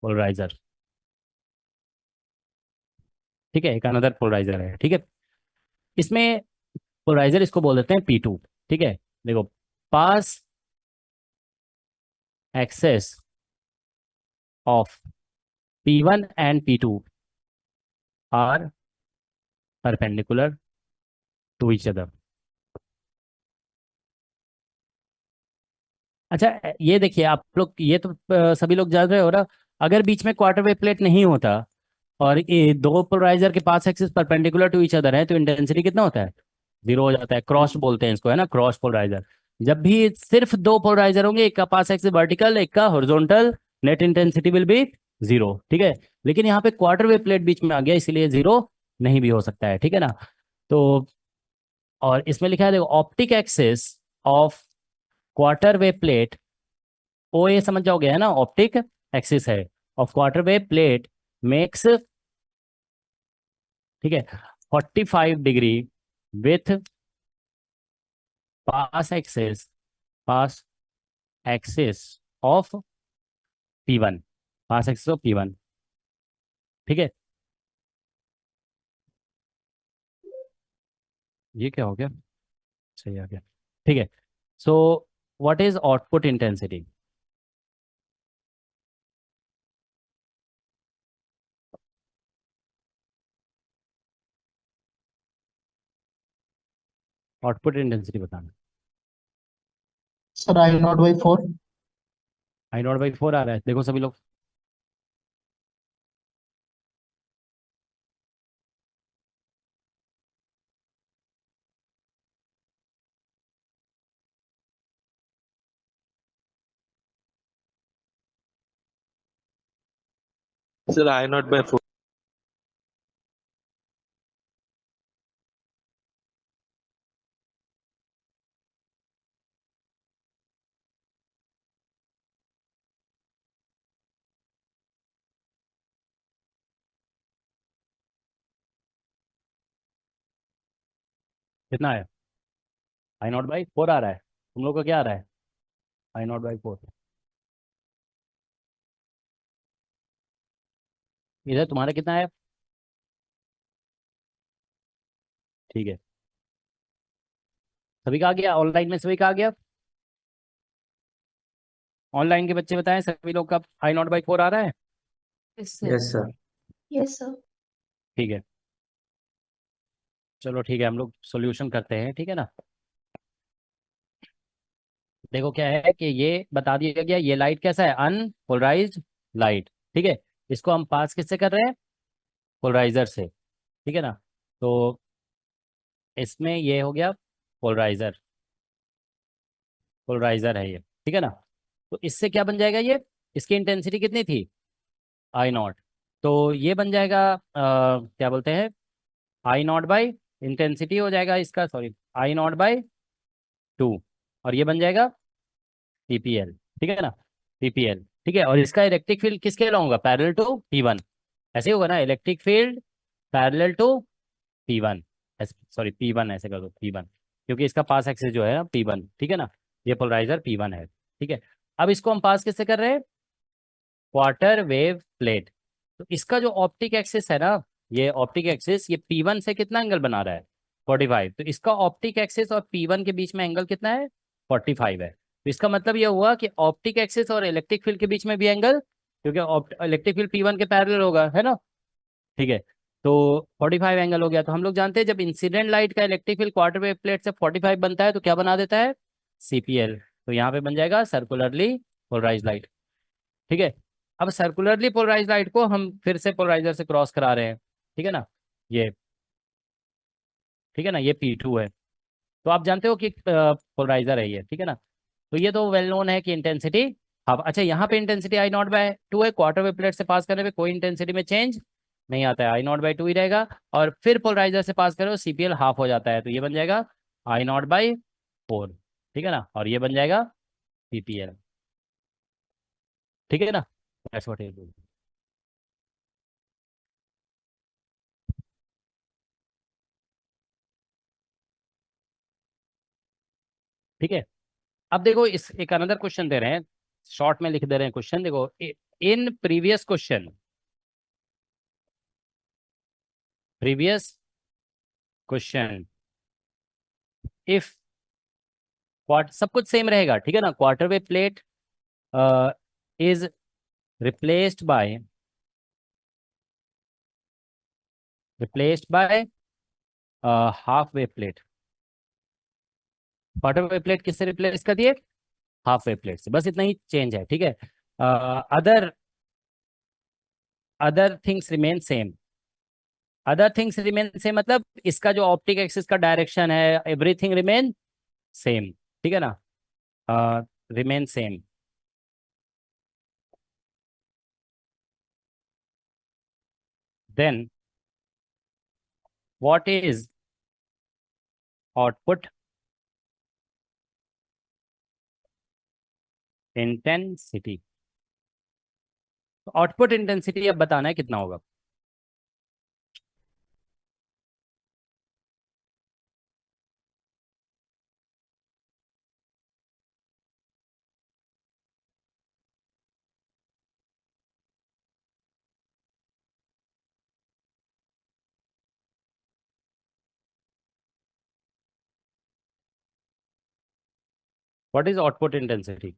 polariser, ठीक है, एक अनदर पोलराइजर है, ठीक है। इसमें पोलराइजर इसको बोल देते हैं P2, ठीक है। देखो, pass axis of P1 and P2 are perpendicular to each other. अच्छा, ये देखिए आप लोग, ये तो सभी लोग जान रहे हो ना, अगर बीच में क्वार्टर वेव प्लेट नहीं होता और ये दो पोलराइजर के pass axis perpendicular to each other है, तो इंटेंसिटी कितना होता है, जीरो हो जाता है। क्रॉस बोलते हैं इसको, है ना, क्रॉस पोलराइजर। जब भी सिर्फ दो पोलराइजर होंगे, एक का पास एक्सिस वर्टिकल, एक का horizontal, net intensity will be zero, ठीक है। लेकिन यहाँ पे क्वार्टर वेव प्लेट बीच में आ गया, इसलिए जीरो नहीं भी हो सकता है, ठीक है ना। तो और इसमें लिखा है देखो, optic axis of quarter wave plate, O A समझ जाओगे है ना, ऑप्टिक एक्सिस है of quarter wave plate makes, ठीक है, 45 degree with pass axis of P1, pass axis of P1, ठीक है। ये क्या हो गया, सही आ गया, ठीक है। So what is output intensity? Output intensity बताना। Sir I0/4। I0/4 आ रहा है, देखो सभी लोग। Sir, I0/4. कितना है? I0/4 आ रहा है, तुम लोग का क्या आ रहा है? I0/4, इधर तुम्हारा कितना है? ठीक है, सभी का आ गया, ऑनलाइन में सभी का आ गया। ऑनलाइन के बच्चे बताएं, सभी लोग का I0/4 आ रहा है? Yes, Yes, sir. Yes, sir. ठीक है, चलो ठीक है, हम लोग सॉल्यूशन करते हैं, ठीक है ना। देखो क्या है कि ये बता दिया गया, ये लाइट कैसा है, अनपोलराइज्ड लाइट, ठीक है। इसको हम पास किससे कर रहे हैं? पोलराइजर से, ठीक है ना। तो इसमें ये हो गया पोलराइजर, पोलराइजर है ये, ठीक है ना। तो इससे क्या बन जाएगा, ये इसकी इंटेंसिटी कितनी थी, I0, तो ये बन जाएगा क्या बोलते हैं, I0 बाई इंटेंसिटी हो जाएगा इसका, सॉरी, I0/2, और ये बन जाएगा PPL, ठीक है ना, PPL, ठीक है। और इसका इलेक्ट्रिक फील्ड किसके अलाउ होगा, पैरेलल टू P1, ऐसे होगा ना, electric field parallel to P1, sorry P1 ऐसे कर दो, P1, क्योंकि इसका पास एक्सिस जो है ना P1, ठीक है ना, ये पोलराइजर P1 है, ठीक है। अब इसको हम पास किससे कर रहे हैं, क्वार्टर वेव प्लेट। तो इसका जो ऑप्टिक एक्सिस है ना, ये ऑप्टिक एक्सिस, ये P1 से कितना एंगल बना रहा है, 45, तो इसका ऑप्टिक एक्सिस और P1 के बीच में एंगल कितना है, 45 है। तो इसका मतलब ये हुआ कि ऑप्टिक एक्सिस और इलेक्ट्रिक फील्ड के बीच में भी एंगल, क्योंकि इलेक्ट्रिक फील्ड P1 के पैरेलल होगा, है ना, ठीक है। तो 45 एंगल हो गया। तो हम लोग जानते हैं जब इंसिडेंट लाइट का electric field quarter wave plate से 45 बनता है तो क्या बना देता है, CPL। तो यहाँ पे बन जाएगा सर्कुलरली पोलराइज लाइट, ठीक है। अब सर्कुलरली पोलराइज लाइट को हम फिर से पोलराइजर से क्रॉस करा रहे हैं, ठीक है ना, ये, ठीक है ना, ये P2 है। तो आप जानते हो कि पोलराइजर है ये, ठीक है ना। तो ये तो वेल नोन है कि इंटेंसिटी हाफ। अच्छा, यहाँ पे इंटेंसिटी I0/2 है, क्वार्टर वेव प्लेट से पास करने पे कोई इंटेंसिटी में चेंज नहीं आता है, I0/2 ही रहेगा। और फिर पोलराइजर से पास करो, CPL हाफ हो जाता है, तो ये बन जाएगा I0/4, ठीक है ना, और ये बन जाएगा PPL, ठीक है ना। That's what it is. ठीक है। अब देखो, इस एक अनदर क्वेश्चन दे रहे हैं, शॉर्ट में लिख दे रहे हैं क्वेश्चन, देखो, in previous question if quart सब कुछ सेम रहेगा, ठीक है ना, quarter wave plate is replaced by half wave plate. Quarter wave plate किससे रिप्लेस कर दिए, हाफ वेव प्लेट से, बस इतना ही चेंज है, ठीक है। Other other things remain same, other things remain same मतलब इसका जो ऑप्टिक एक्सिस का डायरेक्शन है, एवरीथिंग रिमेन सेम, ठीक है ना, remain same. Then what is output intensity. Output intensity अब बताना है कितना होगा। What is output intensity?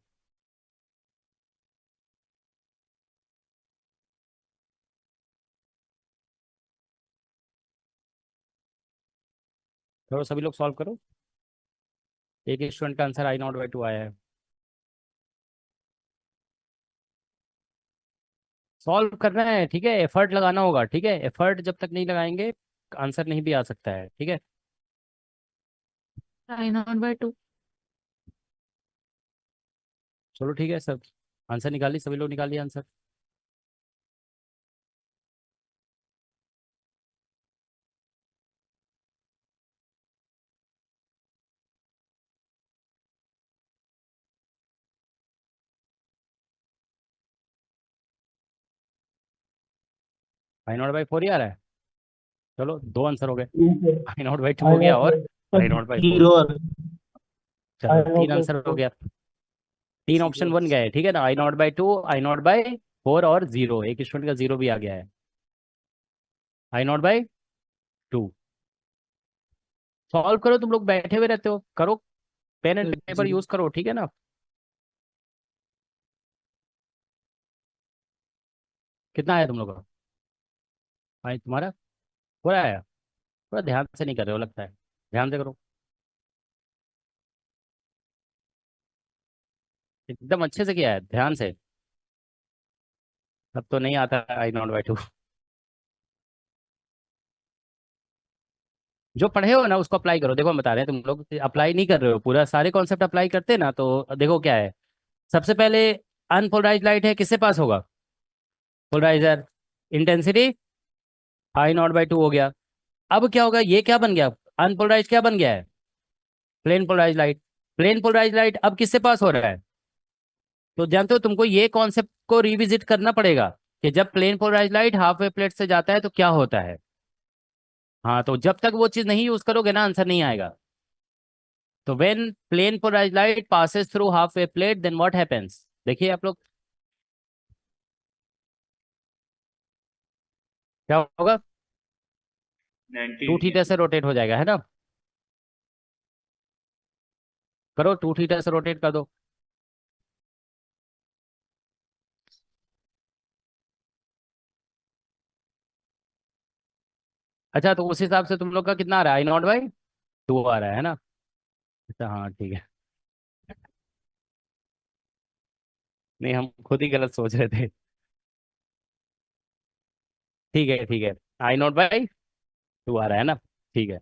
करो सभी लोग सॉल्व करो। एक स्टूडेंट का आंसर I0/2 आया है। सॉल्व करना है, ठीक है, एफर्ट लगाना होगा, ठीक है, एफर्ट जब तक नहीं लगाएंगे आंसर नहीं भी आ सकता है, ठीक है। I0/2। चलो ठीक है, सब आंसर निकाली, सभी लोग निकालिए आंसर। I0/4 ही आ रहा है। चलो दो आंसर हो गए, I0/2 हो गया और I0/4। जीरो चलो तीन आंसर हो गया, तीन ऑप्शन बन गए, ठीक है ना। I0/2, I0/4 और जीरो, एक स्टूडेंट का जीरो भी आ गया है। I0/2 सॉल्व करो, तुम लोग बैठे हुए रहते हो, करो, पेन एंड पेपर यूज करो, ठीक है ना। कितना आया तुम लोग का? भाई तुम्हारा पूरा आया? थोड़ा ध्यान से नहीं कर रहे हो लगता है, ध्यान से करो, एकदम अच्छे से किया है, ध्यान से। अब तो नहीं आता I0/2। जो पढ़े हो ना उसको अप्लाई करो। देखो हम बता रहे हैं, तुम लोग अप्लाई नहीं कर रहे हो, पूरा सारे कॉन्सेप्ट अप्लाई करते ना तो देखो क्या है। सबसे पहले अनपोलराइज लाइट है, किससे पास होगा? पोलराइजर। इंटेंसिटी I0/2 हो गया। अब क्या होगा, ये क्या बन गया? अनपोलराइज क्या बन गया है? Plane polarise light. Plane polarise light अब किससे पास हो रहा है? तो जानते हो, तुमको ये कॉन्सेप्ट को रिविजिट करना पड़ेगा कि जब प्लेन पोलराइज लाइट हाफ वे प्लेट से जाता है तो क्या होता है। हाँ, तो जब तक वो चीज नहीं यूज करोगे ना आंसर नहीं आएगा। तो when plane polarise light passes through half way plate then what happens, देखिए आप लोग क्या होगा। 2 थीटा से रोटेट हो जाएगा, है ना। करो 2 थीटा से रोटेट कर दो। अच्छा, तो उस हिसाब से तुम लोग का कितना आ रहा है? I0/2 आ रहा है ना। अच्छा हाँ ठीक है, नहीं हम खुद ही गलत सोच रहे थे। ठीक है ठीक है, I0/2 आ रहा है ना। ठीक है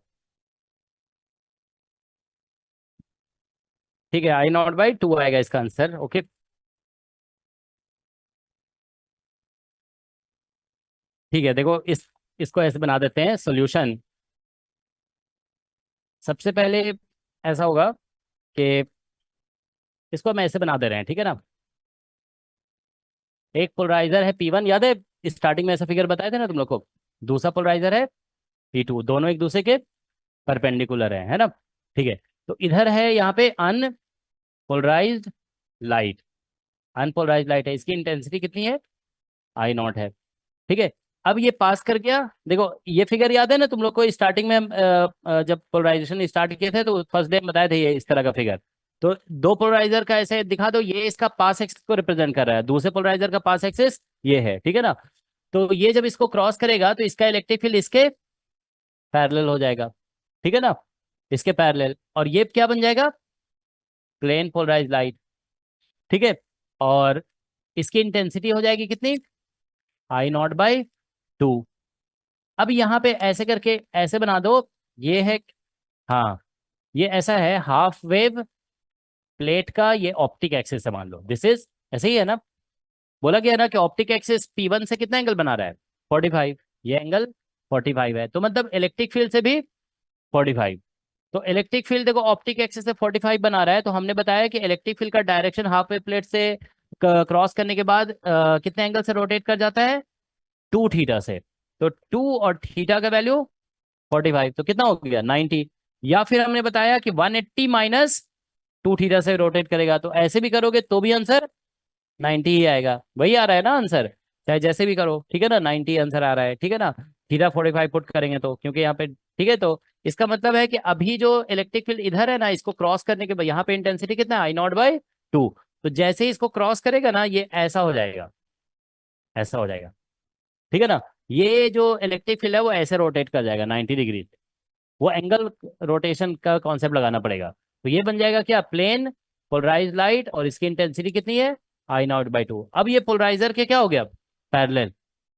ठीक है, I0/2 आएगा इसका आंसर, ओके। ठीक है, देखो इसको ऐसे बना देते हैं सॉल्यूशन। सबसे पहले ऐसा होगा कि इसको हम ऐसे बना दे रहे हैं, ठीक है ना। एक पोलराइजर है P1, याद है स्टार्टिंग में ऐसा फिगर बताए थे ना तुम लोग को। दूसरा पोलराइजर है P2, दोनों एक दूसरे के परपेंडिकुलर है ना। ठीक है, तो इधर है यहाँ पे अनपोलराइज्ड लाइट। अनपोलराइज्ड लाइट है, इसकी इंटेंसिटी कितनी है? I0 है, ठीक है। अब ये पास कर गया। देखो ये फिगर याद है ना तुम लोग को, स्टार्टिंग में जब पोलराइजेशन स्टार्ट किए थे तो फर्स्ट डे में बताए थे ये इस तरह का फिगर। तो दो पोलराइजर का ऐसे दिखा दो, ये इसका पास एक्सिस को रिप्रेजेंट कर रहा है, दूसरे पोलराइजर का पास एक्सिस ये है, ठीक है ना। तो ये जब इसको क्रॉस करेगा तो इसका इलेक्ट्रिक फील्ड इसके पैरेलल हो जाएगा, ठीक है ना, इसके पैरेलल। और ये क्या बन जाएगा? प्लेन पोलराइज लाइट, ठीक है। और इसकी इंटेंसिटी हो जाएगी कितनी? I0/2। अब यहाँ पे ऐसे करके ऐसे बना दो, ये है, हाँ, ये ऐसा है हाफ वेव प्लेट का, ये ऑप्टिक एक्सिस है मान लो, दिस इज, ऐसे ही है ना। बोला गया ना कि ऑप्टिक एक्सिस P1 से कितना एंगल बना रहा है? 45। ये एंगल 45 है, तो मतलब इलेक्ट्रिक फील्ड से भी 45। तो इलेक्ट्रिक फील्ड देखो ऑप्टिक एक्सिस से 45 बना रहा है, तो हमने बताया कि इलेक्ट्रिक फील्ड का डायरेक्शन हाफ वे प्लेट से क्रॉस करने के बाद कितने एंगल से रोटेट कर जाता है, 2 थीटा से। तो 2 और थीटा का वैल्यू 45, तो कितना हो गया 90। या फिर हमने बताया कि 180 माइनस 2 थीटा से रोटेट करेगा, तो ऐसे भी करोगे तो भी आंसर 90 ही आएगा। वही आ रहा है ना आंसर, चाहे जैसे भी करो, ठीक है ना, 90 आंसर आ रहा है, ठीक है ना। थीटा 45 पुट करेंगे तो, क्योंकि यहाँ पे, ठीक है। तो इसका मतलब है कि अभी जो इलेक्ट्रिक फील्ड इधर है ना, इसको क्रॉस करने के बाद यहाँ पे इंटेंसिटी कितना है, I0/2। तो जैसे ही इसको क्रॉस करेगा ना, ये ऐसा हो जाएगा, ऐसा हो जाएगा, ठीक है ना। ये जो इलेक्ट्रिक फील्ड है वो ऐसे रोटेट कर जाएगा 90 डिग्री से। वो एंगल रोटेशन का कॉन्सेप्ट लगाना पड़ेगा। तो ये बन जाएगा क्या, प्लेन पोलराइज लाइट, और इसकी इंटेंसिटी कितनी है, I0/2। अब ये पोलराइजर के क्या हो गया, पैरेलल,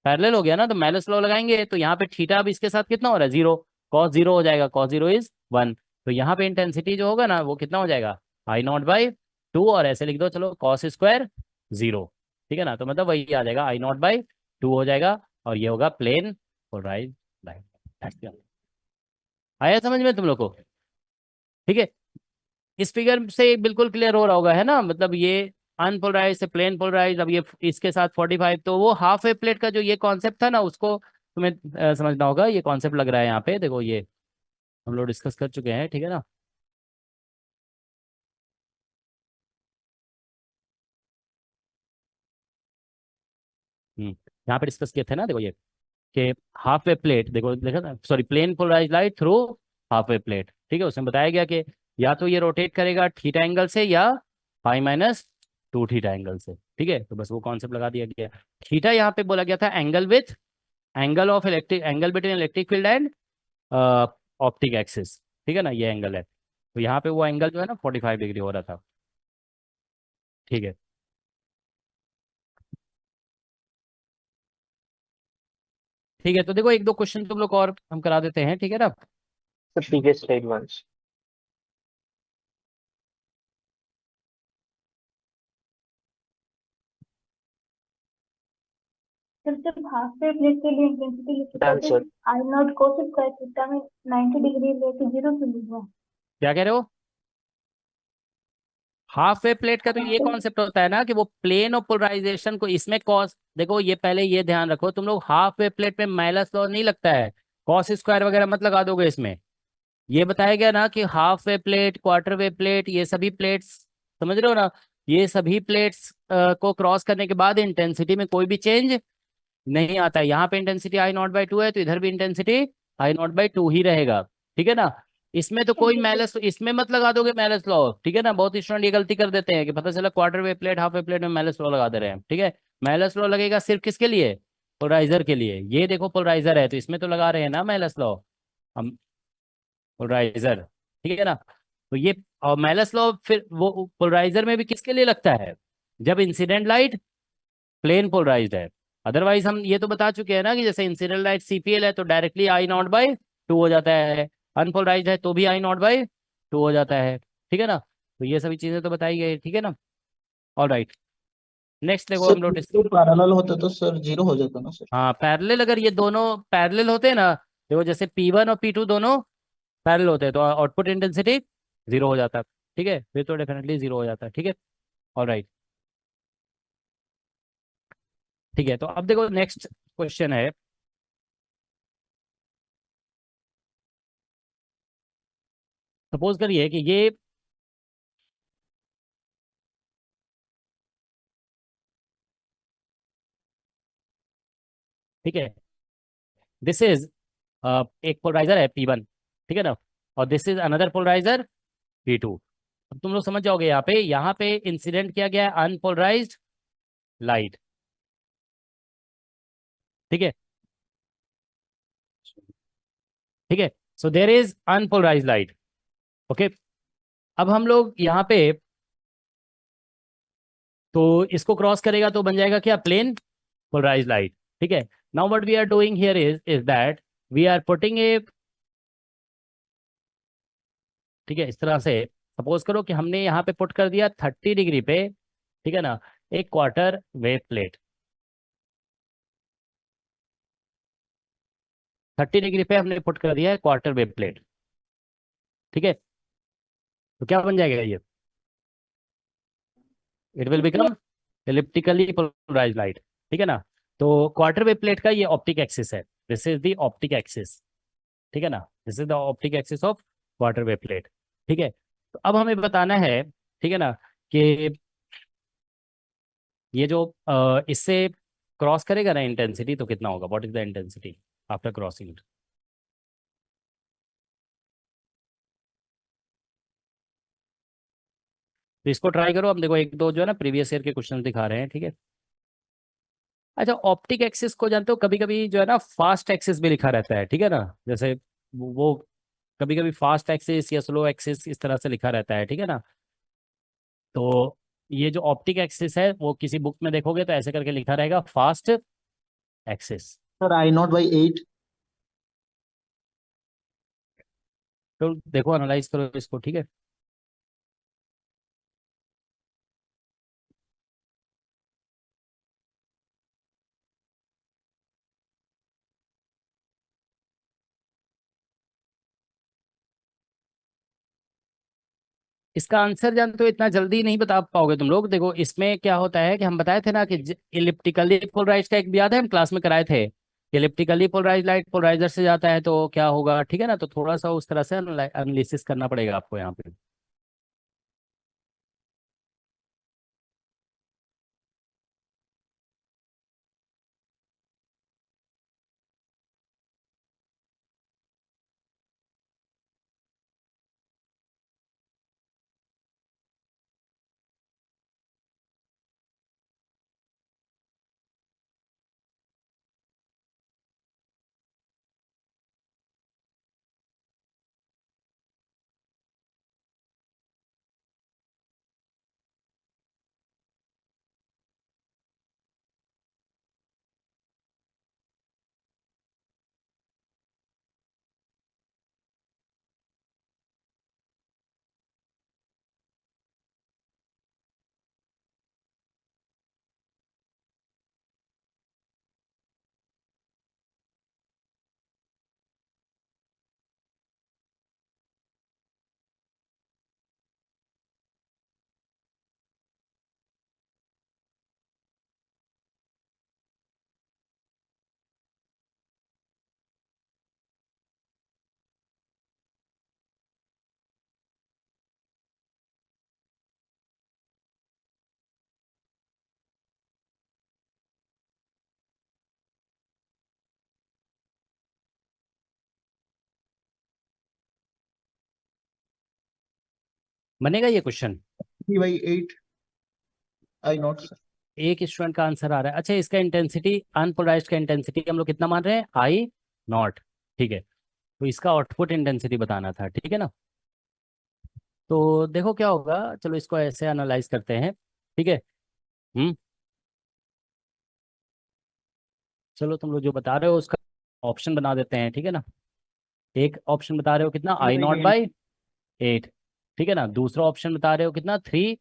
पैरेलल हो गया ना, तो मेलस लॉ लगाएंगे। तो यहाँ पे थीटा अब इसके साथ कितना हो रहा है, 0, cos 0 हो जाएगा, cos 0 इज 1। तो यहाँ पे इंटेंसिटी जो होगा ना वो कितना हो जाएगा, I0/2, और ऐसे लिख दो चलो cos स्क्वायर 0, ठीक है ना। तो मतलब वही आ जाएगा, I0/2 हो जाएगा, और ये होगा प्लेन पोलराइज लाइट। आया समझ में तुम लोग को, ठीक है। इस फिगर से बिल्कुल क्लियर हो रहा होगा, है ना, मतलब ये अनपोलराइज से प्लेन पोलराइज, अब ये इसके साथ 45, तो वो हाफ वे प्लेट का जो ये कॉन्सेप्ट था ना, उसको तुम्हें समझना होगा। ये कॉन्सेप्ट लग रहा है यहाँ पे, देखो ये हम लोग डिस्कस कर चुके हैं, ठीक है ना। यहाँ पे डिस्कस किए थे ना, देखो ये कि हाफ वे प्लेट, देखो देखा ना, sorry, plane polarise light through half वे प्लेट, ठीक है। उसमें बताया गया कि या तो ये रोटेट करेगा थीटा एंगल से, या π-2 थीटा एंगल से, ठीक है। तो बस वो कॉन्सेप्ट लगा दिया गया। थीटा यहाँ पे बोला गया था angle with, angle of electric, angle between electric field and optic axis, ठीक है ना, ये एंगल है। तो यहाँ पे वो एंगल जो है ना 45 डिग्री हो रहा था, ठीक है। ठीक है, तो देखो एक दो क्वेश्चन तुम लोग और हम करा देते हैं, ठीक है ना। The previous slide once. Sir जब हाफ वेव प्लेट के लिए इंटेंसिटी लिखी Done, तो sir. I0 cos square theta में 90 डिग्री लेके 0 से लिखा। क्या कह रहे हो, हाफ वे प्लेट का तो ये कॉन्सेप्ट होता है ना कि वो प्लेन और पोलराइजेशन को, इसमें कॉस, देखो ये पहले ये ध्यान रखो तुम लोग, हाफ वे प्लेट में माइनस लॉ नहीं लगता है, कॉस स्क्वायर वगैरह मत लगा दोगे इसमें। ये बताया गया ना कि हाफ वे प्लेट, क्वार्टर वे प्लेट, ये सभी प्लेट्स, समझ रहे हो ना, ये सभी प्लेट्स को क्रॉस करने के बाद इंटेंसिटी में कोई भी चेंज नहीं आता है। यहाँ पे इंटेंसिटी I0/2 है, तो इधर भी इंटेंसिटी I0/2 ही रहेगा, ठीक है ना। इसमें तो कोई मैलस, इसमें मत लगा दोगे मैलस लॉ, ठीक है ना। बहुत स्टूडेंट ये गलती कर देते हैं कि पता चला क्वार्टर वे प्लेट, हाफ वे प्लेट में मैलस लॉ लगा दे रहे हैं, ठीक है। मैलस लॉ लगेगा सिर्फ किसके लिए, पोलराइजर के लिए। ये देखो पोलराइजर है, तो इसमें तो लगा रहे हैं ना मैलस लॉ हम, पोलराइजर, ठीक है ना। तो ये, और मैलस लॉ फिर वो पोलराइजर में भी किसके लिए लगता है, जब इंसिडेंट लाइट प्लेन पोलराइज्ड है। अदरवाइज हम ये तो बता चुके हैं ना कि जैसे इंसिडेंट लाइट CPL है तो डायरेक्टली I0/2 हो जाता है, अनपोलराइज्ड है तो भी I0/2 हो जाता है, ठीक है ना। तो ये सभी चीजें तो बताई गई, ठीक है ना। ऑल राइट, नेक्स्ट देखो सर हम लोग तो पैरेलल होता तो सर जीरो हो जाता ना सर। हाँ पैरेलल, अगर ये दोनों पैरेलल होते हैं ना, देखो जैसे P1 और P2 दोनों पैरेलल होते हैं तो आउटपुट इंटेंसिटी 0 हो जाता है, ठीक है, फिर तो डेफिनेटली 0 हो जाता है, ठीक है। ऑल राइट, ठीक है। तो अब देखो नेक्स्ट क्वेश्चन है, सपोज करिए कि ये ठीक है, दिस इज एक पोलराइजर है P1, ठीक है ना, और this is another polariser P2। अब तुम लोग समझ जाओगे, यहाँ पे इंसिडेंट किया गया है अनपोलराइज्ड लाइट, ठीक है, ठीक है। So there is unpolarized light, okay. अब हम लोग यहाँ पे, तो इसको क्रॉस करेगा तो बन जाएगा क्या, प्लेन पोलराइज्ड लाइट, ठीक है। Now what we are doing here is that we are putting a, ठीक है, इस तरह से सपोज करो कि हमने यहाँ पे पुट कर दिया 30 डिग्री पे, ठीक है ना, एक क्वार्टर वेव प्लेट, 30 डिग्री पे हमने पुट कर दिया है क्वार्टर वेव प्लेट, ठीक है, तो क्या बन जाएगा ये, it will become elliptically polarized light. ठीक है ना। तो क्वार्टर वेव प्लेट का ये ऑप्टिक एक्सिस है, this is the optic axis. ठीक है ना, this is the optic axis of quarter wave plate. ठीक है, तो अब हमें बताना है, ठीक है ना, कि ये जो इससे क्रॉस करेगा ना इंटेंसिटी, तो कितना होगा, what is the intensity after crossing. तो इसको ट्राई करो। अब देखो एक दो जो है ना प्रीवियस ईयर के क्वेश्चन दिखा रहे हैं। ठीक है, अच्छा ऑप्टिक एक्सिस को जानते हो, कभी कभी जो है ना फास्ट एक्सिस भी लिखा रहता है। ठीक है ना, जैसे वो कभी कभी फास्ट एक्सिस या स्लो एक्सिस इस तरह से लिखा रहता है। ठीक है ना, तो ये जो ऑप्टिक एक्सिस है वो किसी बुक में देखोगे तो ऐसे करके लिखा रहेगा फास्ट एक्सिस। Sir I0/8। तो देखो एनालाइज करो इसको। ठीक है, इसका आंसर जानते हो इतना जल्दी नहीं बता पाओगे तुम लोग। देखो इसमें क्या होता है कि हम बताए थे ना कि इलिप्टिकली पोलराइज का एक भी याद है, हम क्लास में कराए थे। इलिप्टिकली पोलराइज लाइट पोलराइजर से जाता है तो क्या होगा। ठीक है ना, तो थोड़ा सा उस तरह से एनालिसिस करना पड़ेगा आपको यहाँ पे। बनेगा ये क्वेश्चन। 3/8 I0 sir. एक स्टूडेंट का आंसर आ रहा है। अच्छा इसका इंटेंसिटी, अनपोलराइज्ड का इंटेंसिटी हम लोग कितना मान रहे हैं, आई नॉट। ठीक है, तो इसका आउटपुट इंटेंसिटी बताना था। ठीक है ना, तो देखो क्या होगा, चलो इसको ऐसे एनालाइज करते हैं। ठीक है, हम्म, चलो तुम लोग जो बता रहे हो उसका ऑप्शन बना देते हैं। ठीक है ना, एक ऑप्शन बता रहे हो कितना, आई नॉट 3/8। बाई 8। ठीक है ना, दूसरा ऑप्शन बता रहे हो कितना, 3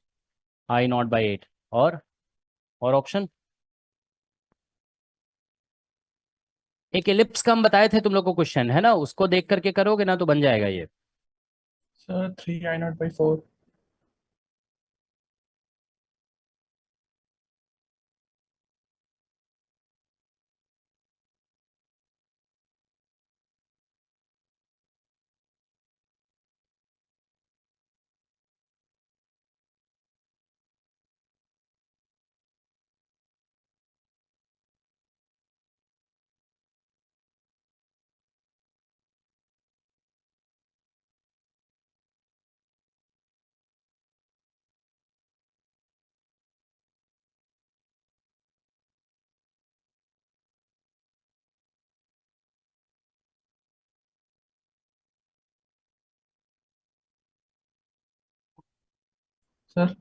I0/8। और ऑप्शन एक एलिप्स का हम बताए थे तुम लोग को क्वेश्चन, है ना, उसको देख करके करोगे ना तो बन जाएगा ये। Sir 3 I0/4। सर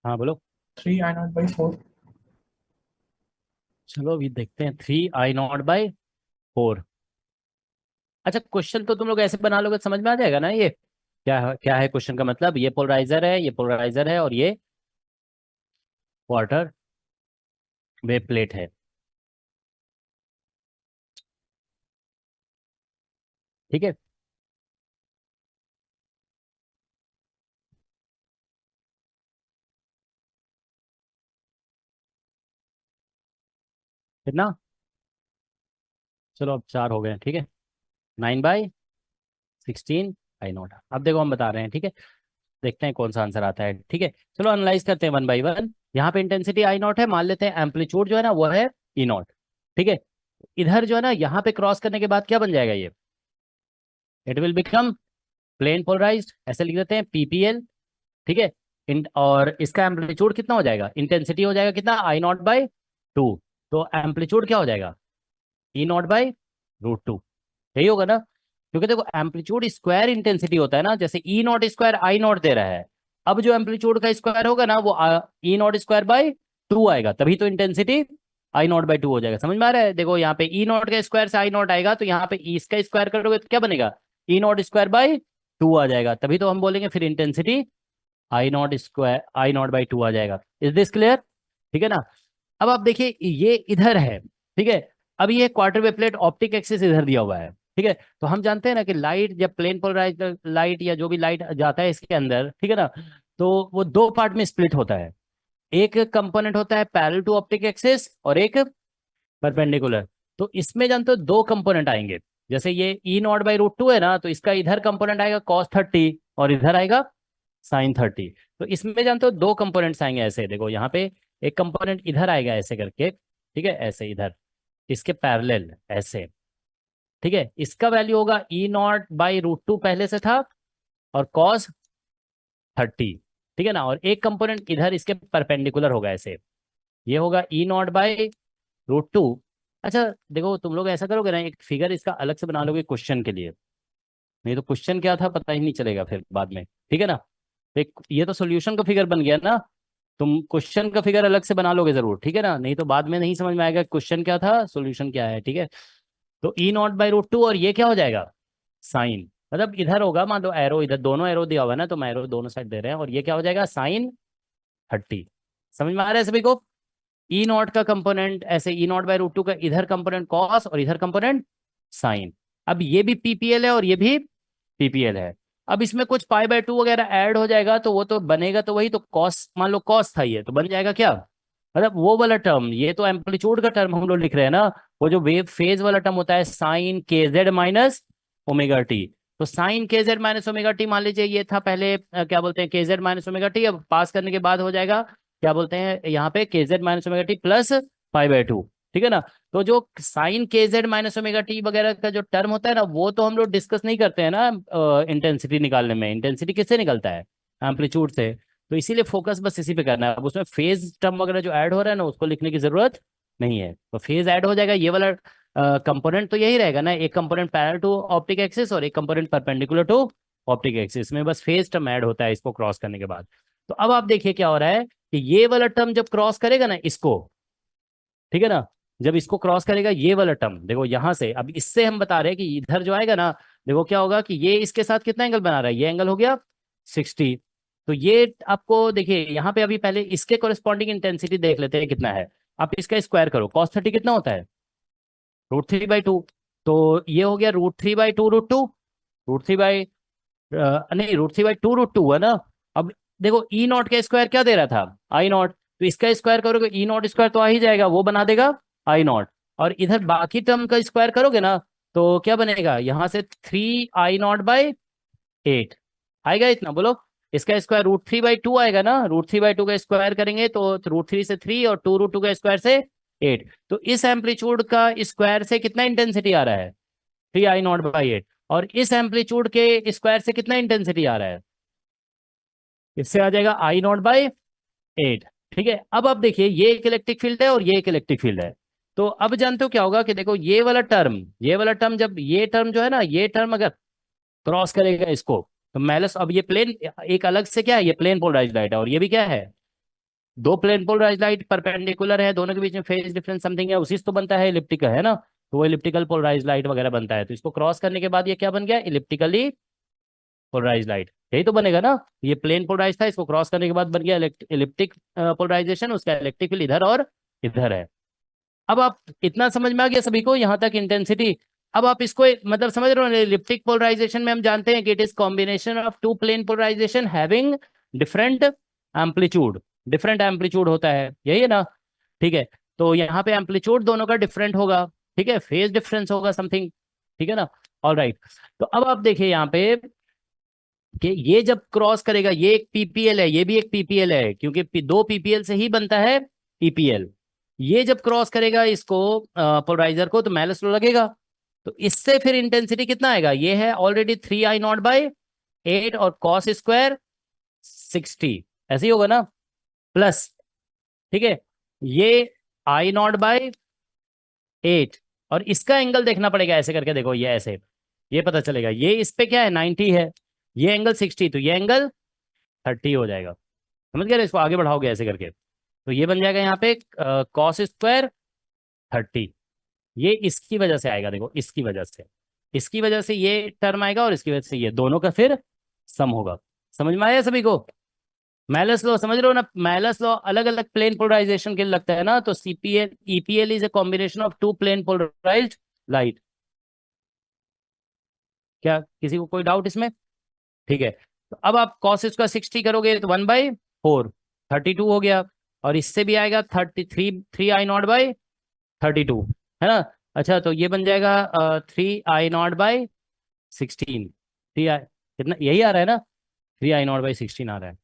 हाँ बोलो। 3 I0/4। चलो अभी देखते हैं, 3 I0/4। अच्छा क्वेश्चन तो तुम लोग ऐसे बना लोगे तो समझ में आ जाएगा ना ये क्या है क्वेश्चन का मतलब। ये पोलराइजर है, ये पोलराइजर है, और ये क्वार्टर वेव प्लेट है। ठीक है, कितना, चलो अब 4 हो गए, ठीक है, 9/16 आई नॉट। अब देखो हम बता रहे हैं, ठीक है, देखते हैं कौन सा आंसर आता है, ठीक है। चलो एनालाइज करते हैं 1 by 1। यहाँ पे इंटेंसिटी आई नॉट है, मान लेते हैं एम्पलीट्यूड जो है ना वो है ई नॉट, ठीक है। इधर जो है ना यहाँ पे क्रॉस करने के बाद क्या बन जाएगा, ये it will become plane polarized, ऐसे लिख देते हैं पीपीएल, ठीक है। और इसका एम्पलीट्यूड कितना हो जाएगा, इंटेंसिटी हो जाएगा कितना, I0/2। तो एम्पलीट्यूड क्या हो जाएगा, E0/√2, यही होगा ना, क्योंकि देखो एम्पलीट्यूड स्क्वायर इंटेंसिटी होता है ना, जैसे E0² I0 दे रहा है, अब जो एम्पलीट्यूड का स्क्वायर होगा ना वो E0²/2 आएगा, तभी तो इंटेंसिटी I0/2 हो जाएगा। समझ में आ रहा है, देखो यहाँ पे E0 के स्क्वायर से I0 आएगा, तो यहाँ पे इसका स्क्वायर करोगे तो क्या बनेगा, E0²/2 आ जाएगा, तभी तो हम बोलेंगे फिर इंटेंसिटी I0² आ जाएगा। इज दिस क्लियर, ठीक है ना। अब आप देखिए ये इधर है, ठीक है, अब ये quarter wave plate optic axis इधर दिया हुआ है, ठीक है। तो हम जानते हैं ना कि लाइट जब प्लेन पोलराइज लाइट या जो भी लाइट जाता है इसके अंदर, ठीक है ना, तो वो 2 पार्ट में स्प्लिट होता है, एक कंपोनेंट होता है पैरेलल टू ऑप्टिक एक्सिस और एक परपेंडिकुलर। तो इसमें जानते हो 2 कंपोनेंट आएंगे, जैसे ये E0/√2 है ना, तो इसका इधर कंपोनेंट आएगा cos30 और इधर आएगा sin30। तो इसमें जानते हो 2 कंपोनेंट्स आएंगे ऐसे, देखो यहाँ पे एक कंपोनेंट इधर आएगा ऐसे करके, ठीक है, ऐसे इधर इसके पैरेलल ऐसे, ठीक है। इसका वैल्यू होगा E0/√2 पहले से था और cos30, ठीक है ना, और एक कंपोनेंट इधर इसके परपेंडिकुलर होगा ऐसे, ये होगा E0/√2। अच्छा देखो तुम लोग ऐसा करोगे ना, एक फिगर इसका अलग से बना लोगे क्वेश्चन के लिए, नहीं तो क्वेश्चन क्या था पता ही नहीं चलेगा फिर बाद में, ठीक है ना। ये तो सॉल्यूशन का फिगर बन गया ना, तुम क्वेश्चन का फिगर अलग से बना लोगे जरूर, ठीक है ना, नहीं तो बाद में नहीं समझ में आएगा क्वेश्चन क्या था सॉल्यूशन क्या है, ठीक है। तो E0/√2 और ये क्या हो जाएगा, साइन, मतलब इधर होगा, मान लो एरो इधर, दोनों एरो दिया हुआ है ना, तो हम एरो दोनों साइड दे रहे हैं, और ये क्या हो जाएगा sin30। समझ में आ रहा है सभी को, E0 का कंपोनेंट ऐसे E0/√2 का इधर कंपोनेंट कॉस और इधर कंपोनेंट साइन। अब ये भी पीपीएल है और ये भी पीपीएल है, अब इसमें कुछ π/2 वगैरह ऐड हो जाएगा तो वो तो बनेगा तो वही, तो कॉस मान लो कॉस था ये, तो बन जाएगा क्या, मतलब वो वाला टर्म, ये तो एम्पलीट्यूड का टर्म हम लोग लिख रहे हैं ना, वो जो वेव फेज वाला टर्म होता है sin kz minus omega T. तो sin kz minus omega T मान लीजिए ये था पहले क्या बोलते हैं kz माइनस ओमेगा टी, अब पास करने के बाद हो जाएगा क्या बोलते हैं यहाँ पे kz minus omega t plus π/2, ठीक है ना। तो जो sin kz minus omega t वगैरह का जो टर्म होता है ना, वो तो हम लोग डिस्कस नहीं करते हैं ना इंटेंसिटी निकालने में, इंटेंसिटी किससे निकलता है, एम्पलीट्यूड से, तो इसीलिए फोकस बस इसी पे करना है। अब उसमें फेज टर्म वगैरह जो ऐड हो रहा है ना उसको लिखने की जरूरत नहीं है, तो फेज ऐड हो जाएगा, ये वाला कंपोनेंट तो यही रहेगा ना, एक component parallel to optic axis और एक component perpendicular to optic axis, में बस फेज टर्म ऐड होता है इसको क्रॉस करने के बाद। तो अब आप देखिए क्या हो रहा है कि ये वाला टर्म जब क्रॉस करेगा ना इसको, ठीक है ना, जब इसको क्रॉस करेगा ये वाला टर्म, देखो यहां से, अब इससे हम बता रहे हैं कि इधर जो आएगा ना, देखो क्या होगा कि ये इसके साथ कितना एंगल बना रहा है, ये एंगल हो गया 60। तो ये आपको देखिए यहाँ पे अभी पहले इसके कोरिस्पॉन्डिंग इंटेंसिटी देख लेते हैं कितना है, आप इसका स्क्वायर करो, cos30 कितना होता है, √3/2, तो ये हो गया √3/2√2, नहीं √3/2√2 है ना। अब देखो E0 का स्क्वायर क्या दे रहा था, I0, तो इसका स्क्वायर करोगे E0² तो आ ही जाएगा, वो बना देगा I0, और इधर बाकी टर्म का स्क्वायर करोगे ना तो क्या बनेगा, यहाँ से 3I0/8 आएगा, इतना बोलो, इसका स्क्वायर √3/2 आएगा ना, √3/2 का स्क्वायर करेंगे तो √3 से 3 और 2√2 का स्क्वायर से 8। तो इस एम्पलीट्यूड का स्क्वायर से कितना इंटेंसिटी आ रहा है, 3I0/8, और इस एम्पलीट्यूड के स्क्वायर से कितना इंटेंसिटी आ रहा है, इससे आ जाएगा I0/8, ठीक है। अब आप देखिए ये एक इलेक्ट्रिक फील्ड है और ये एक इलेक्ट्रिक फील्ड है, तो अब जानते हो क्या होगा कि देखो ये वाला टर्म जब ये टर्म जो है ना, ये टर्म अगर क्रॉस करेगा इसको तो माइनस, अब ये प्लेन एक अलग से क्या है, ये प्लेन पोलराइज्ड लाइट है और ये भी क्या है, 2 प्लेन पोलराइज्ड लाइट परपेंडिकुलर है, दोनों के बीच में फेज डिफरेंस समथिंग है, उसी से तो बनता है इलिप्टिकल, है ना, तो वो इलिप्टिकल पोलराइज्ड लाइट वगैरह बनता है, तो इसको क्रॉस करने के बाद ये क्या बन गया, इलिप्टिकली पोलराइज्ड लाइट, यही तो बनेगा ना, ये प्लेन पोलराइज था, इसको क्रॉस करने के बाद बन गया इलिप्टिक पोलराइजेशन, उसका इलेक्ट्रिक फील्ड इधर और इधर है। अब आप इतना समझ में आ गया सभी को यहाँ तक इंटेंसिटी। अब आप इसको मतलब समझ रहे हो, इलिप्टिक पोलराइजेशन में हम जानते हैं कि it is combination of 2 plane polarization having different amplitude होता है, यही है ना, ठीक है। तो यहाँ पे एम्पलीट्यूड दोनों का डिफरेंट होगा, ठीक है, फेज डिफरेंस होगा समथिंग, ठीक है ना। ऑल राइट, तो अब आप देखिए यहाँ पे कि ये जब क्रॉस करेगा, ये एक पीपीएल है, ये भी एक पीपीएल है, क्योंकि दो पीपीएल से ही बनता है पीपीएल। ये जब क्रॉस करेगा इसको पोलराइजर को, तो मेलस लॉ लगेगा। तो इससे फिर इंटेंसिटी कितना आएगा, ये है ऑलरेडी 3I0/8 और कॉस स्क्वायर 60, ऐसे ही होगा ना, प्लस, ठीक है, ये I0/8 और इसका एंगल देखना पड़ेगा, ऐसे करके देखो, ये ऐसे, ये पता चलेगा, ये इस पे क्या है 90 है, ये एंगल 60, तो ये एंगल 30 हो जाएगा। समझ गए, इसको आगे बढ़ाओगे ऐसे करके, तो ये बन जाएगा यहाँ पे कॉस स्क्वायर 30। ये इसकी वजह से आएगा, देखो इसकी वजह से ये टर्म आएगा, और इसकी वजह से ये, दोनों का फिर सम होगा। समझ में आया सभी को? मेलस लॉ समझ रहे हो ना, मेलस लॉ अलग अलग प्लेन पोलराइजेशन के लिए लगता है ना, तो CPL EPL is a combination of two plane polarized light. क्या किसी को कोई डाउट इसमें? ठीक है, तो अब आप कॉस का 60 करोगे तो 1/4 32 हो गया, और इससे भी आएगा 3I0/32, है ना। अच्छा, तो ये बन जाएगा 3I0/16, 3I कितना, यही आ रहा है ना, 3I0/16 आ रहा है।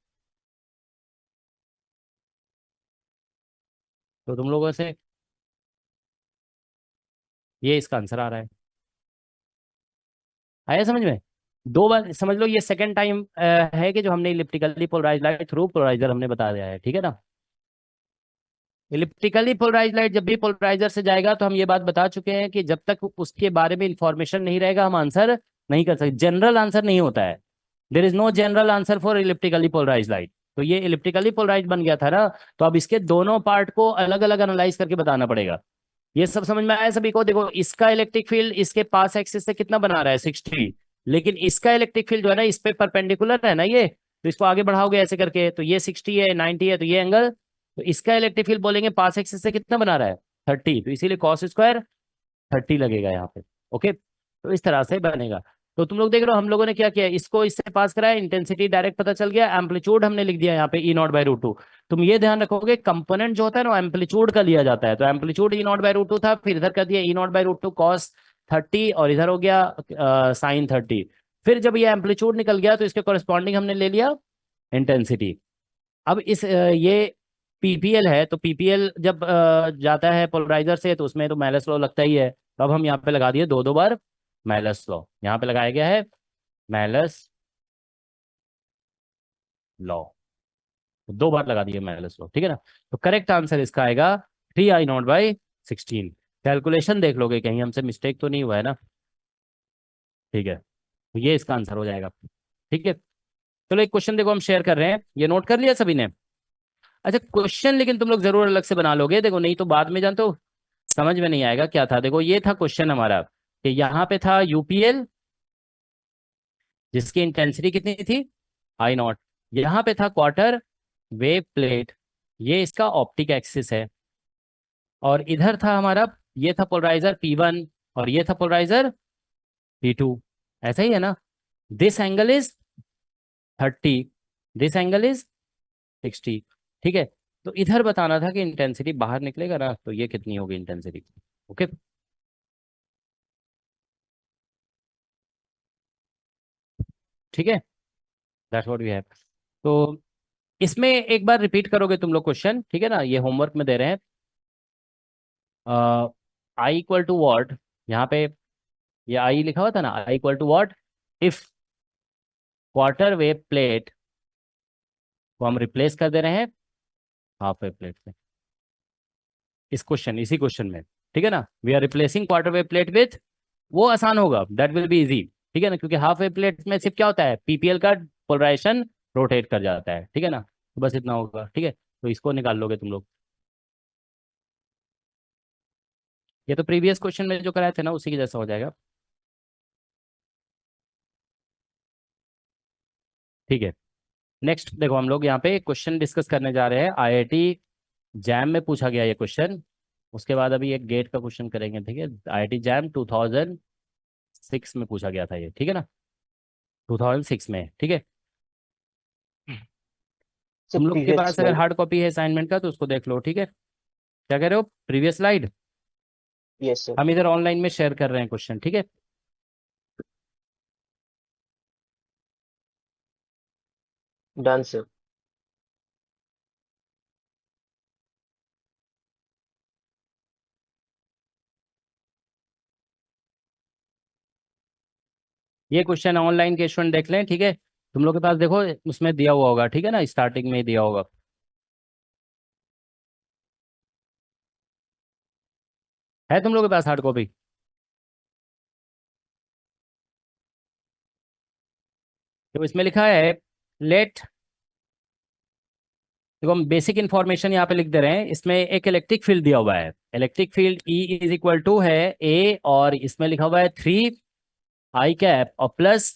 तो तुम लोगों से ये इसका आंसर आ रहा है, आया समझ में? दो बार समझ लो, ये सेकंड टाइम है कि जो हमने इलिप्टिकली पोलराइज लाइट थ्रू पोलराइजर हमने बता दिया है, ठीक है ना। इलिप्टिकली पोलराइज लाइट जब भी पोलराइजर से जाएगा, तो हम ये बात बता चुके हैं कि जब तक उसके बारे में इंफॉर्मेशन नहीं रहेगा, हम आंसर नहीं कर सकते, जनरल आंसर नहीं होता है। There is no general answer for elliptically polarize light. तो ये इलिप्टिकली पोलराइज बन गया था ना, तो अब इसके दोनों पार्ट को अलग अलग एनालाइज करके बताना पड़ेगा। ये सब समझ में आया सभी को? देखो, इसका इलेक्ट्रिक फील्ड इसके पास एक्सिस से कितना बना रहा है 60, लेकिन इसका इलेक्ट्रिक फील्ड जो है ना, इस पे परपेंडिकुलर है ना ये, तो इसको आगे बढ़ाओगे ऐसे करके, तो ये 60 है, 90 है, तो ये एंगल, तो इसका इलेक्ट्रिक फील्ड बोलेंगे पास एक्सिस से कितना बना रहा है 30, तो इसीलिए कॉस स्क्वायर 30 लगेगा यहाँ पे। ओके, तो इस तरह से बनेगा। तो तुम लोग देख रहे हो हम लोगों ने क्या किया, इसको इससे पास कराया, इंटेंसिटी डायरेक्ट पता चल गया, एम्पलीट्यूड हमने लिख दिया यहाँ पे E0/√2। तुम ये ध्यान रखोगे, कंपोनेंट जो होता है ना एम्पलीट्यूड का लिया जाता है, तो एम्पलीट्यूड E0/√2 था, फिर इधर कर दिया E0/√2 cos 30, और इधर हो गया sin 30। फिर जब ये एम्पलीट्यूड निकल गया, तो इसके कॉरेस्पॉन्डिंग हमने ले लिया इंटेंसिटी। अब ये पीपीएल है, तो पीपीएल जब जाता है पोलराइजर से, तो उसमें तो मेलस लॉ लगता ही है, तो अब हम यहाँ पे लगा दिए दो दो बार मेलस लॉ, यहाँ पे लगाया गया है मेलस लॉ, दो बार लगा दिए मेलस लॉ, ठीक है ना। तो करेक्ट आंसर इसका आएगा 3I0/16। कैलकुलेशन देख लोगे कहीं हमसे मिस्टेक तो नहीं हुआ है ना, ठीक है, तो ये इसका आंसर हो जाएगा, ठीक है। चलो एक क्वेश्चन देखो हम शेयर कर रहे हैं, ये नोट कर लिया सभी ने? अच्छा, क्वेश्चन लेकिन तुम लोग जरूर अलग से बना लोगे, देखो नहीं तो बाद में जानते हो समझ में नहीं आएगा क्या था। देखो ये था क्वेश्चन हमारा कि यहाँ पे था यूपीएल जिसकी इंटेंसिटी कितनी थी I0, यहाँ पे था क्वार्टर वेव प्लेट, ये इसका ऑप्टिक एक्सिस है, और इधर था हमारा, ये था पोलराइजर P1 और ये था पोलराइजर P2, ऐसा ही है ना। This angle is 30, this angle is 60, ठीक है। तो इधर बताना था कि इंटेंसिटी बाहर निकलेगा ना, तो ये कितनी होगी इंटेंसिटी। ओके, ठीक है, दैट्स व्हाट वी हैव। तो इसमें एक बार रिपीट करोगे तुम लोग क्वेश्चन, ठीक है ना, ये होमवर्क में दे रहे हैं। आई इक्वल टू वॉट, यहाँ पे ये आई लिखा हुआ था ना, I equal to what if quarter wave plate को हम रिप्लेस कर दे रहे हैं हाफ वेव प्लेट से, इसी क्वेश्चन में, ठीक है ना। We are replacing quarter wave plate with, वो आसान होगा, दैट विल बी इजी, ठीक है ना, क्योंकि हाफ वेव प्लेट में सिर्फ क्या होता है, पीपीएल का पोलराइजेशन रोटेट कर जाता है, ठीक है ना, तो बस इतना होगा, ठीक है। तो इसको निकाल लोगे तुम लोग, ये तो प्रीवियस क्वेश्चन में जो कराए थे ना उसी की जैसा हो जाएगा, ठीक है। नेक्स्ट देखो, हम लोग यहाँ पे क्वेश्चन डिस्कस करने जा रहे हैं, आईआईटी जैम में पूछा गया ये क्वेश्चन, उसके बाद अभी एक गेट का क्वेश्चन करेंगे, ठीक है। आईआईटी जैम 2006 में पूछा गया था ये, ठीक है ना, 2006 में, ठीक है। So तुम लोग के previous पास अगर slide. हार्ड कॉपी है असाइनमेंट का तो उसको देख लो, ठीक है। क्या कह रहे हो? Previous slide Yes, sir. हम इधर ऑनलाइन में शेयर कर रहे हैं क्वेश्चन, ठीक है? Done, sir. ये क्वेश्चन ऑनलाइन के स्टूडेंट देख लें, ठीक है? तुम लोग के पास देखो उसमें दिया हुआ होगा, ठीक है ना, स्टार्टिंग में ही दिया होगा। है तुम लोग के पास हार्ड कॉपी? तो इसमें लिखा है लेट, देखो हम बेसिक इंफॉर्मेशन यहाँ पे लिख दे रहे हैं। इसमें एक इलेक्ट्रिक फील्ड दिया हुआ है, electric field E is equal to है A, और इसमें लिखा हुआ है 3 I कैप और प्लस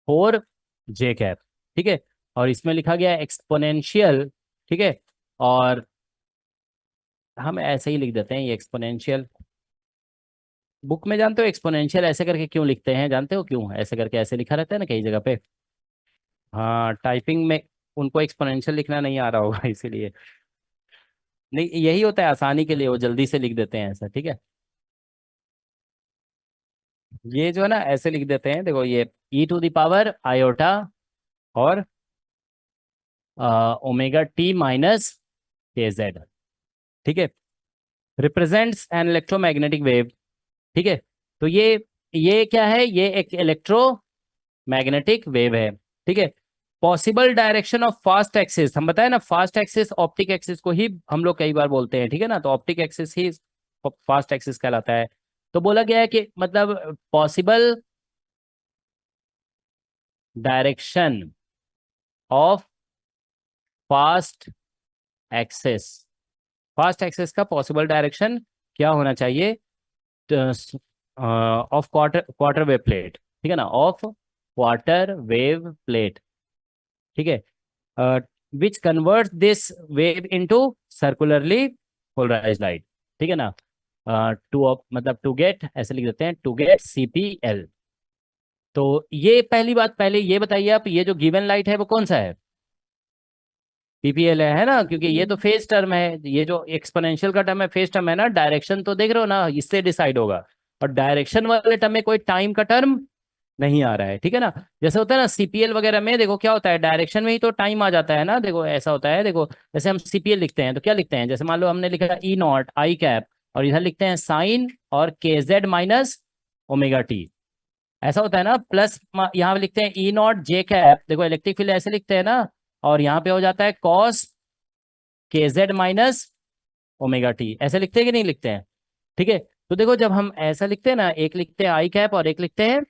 4 J कैप, ठीक है? और इसमें लिखा गया है एक्सपोनेंशियल, ठीक है? और हम ऐसे ही लिख देते हैं ये एक्सपोनेंशियल। बुक में जानते हो एक्सपोनेंशियल ऐसे करके क्यों लिखते हैं? जानते हो क्यों ऐसे करके ऐसे लिखा रहता है ना कई जगह पे? हाँ, टाइपिंग में उनको एक्सपोनेंशियल लिखना नहीं आ रहा होगा इसीलिए। नहीं, यही होता है आसानी के लिए, वो जल्दी से लिख देते हैं ऐसा, ठीक है? ये जो है ना ऐसे लिख देते हैं, देखो ये e⁻I और ω t - kz, ठीक है? रिप्रेजेंट्स एन इलेक्ट्रोमैग्नेटिक वेव, ठीक है? तो ये क्या है? ये एक इलेक्ट्रोमैग्नेटिक वेव है, ठीक है? Possible direction of fast axis, हम बताए ना फास्ट एक्सिस ऑप्टिक एक्सिस को ही हम लोग कई बार बोलते हैं, ठीक है ना? तो ऑप्टिक एक्सिस ही फास्ट एक्सिस कहलाता है। तो बोला गया है कि मतलब possible direction of fast axis, fast axis का पॉसिबल डायरेक्शन क्या होना चाहिए? ऑफ क्वार्टर वेव प्लेट, ठीक है ना? ऑफ क्वार्टर वेव प्लेट, ठीक है? Which convert this wave into circularly polarized light, ठीक है ना? टू मतलब टू गेट, ऐसे लिख देते हैं, टू गेट CPL। तो ये पहली बात, पहले ये बताइए आप, ये जो गिवन लाइट है वो कौन सा है? PPL है ना? क्योंकि ये तो फेज टर्म है, ये जो एक्सपोनेंशियल का टर्म है फेज टर्म है ना। डायरेक्शन तो देख रहे हो ना, इससे डिसाइड होगा। और डायरेक्शन वाले टर्म में कोई टाइम का टर्म नहीं आ रहा है, ठीक है ना? जैसे होता है ना CPL वगैरह में, देखो क्या होता है, डायरेक्शन में ही तो टाइम आ जाता है ना। देखो ऐसा होता है, देखो जैसे हम CPL लिखते हैं तो क्या लिखते हैं? जैसे मान लो हमने लिखा E⁻I कैप और इधर लिखते हैं साइन और KZ माइनस ω t, ऐसा होता है ना। प्लस यहाँ पे लिखते हैं E⁻J कैप, देखो इलेक्ट्रिक फील्ड ऐसे लिखते हैं ना। और यहाँ पे हो जाता है कॉस KZ माइनस ω t, ऐसे लिखते हैं कि नहीं लिखते हैं? ठीक है, तो देखो जब हम ऐसा लिखते हैं ना, एक लिखते हैं I कैप और एक लिखते हैं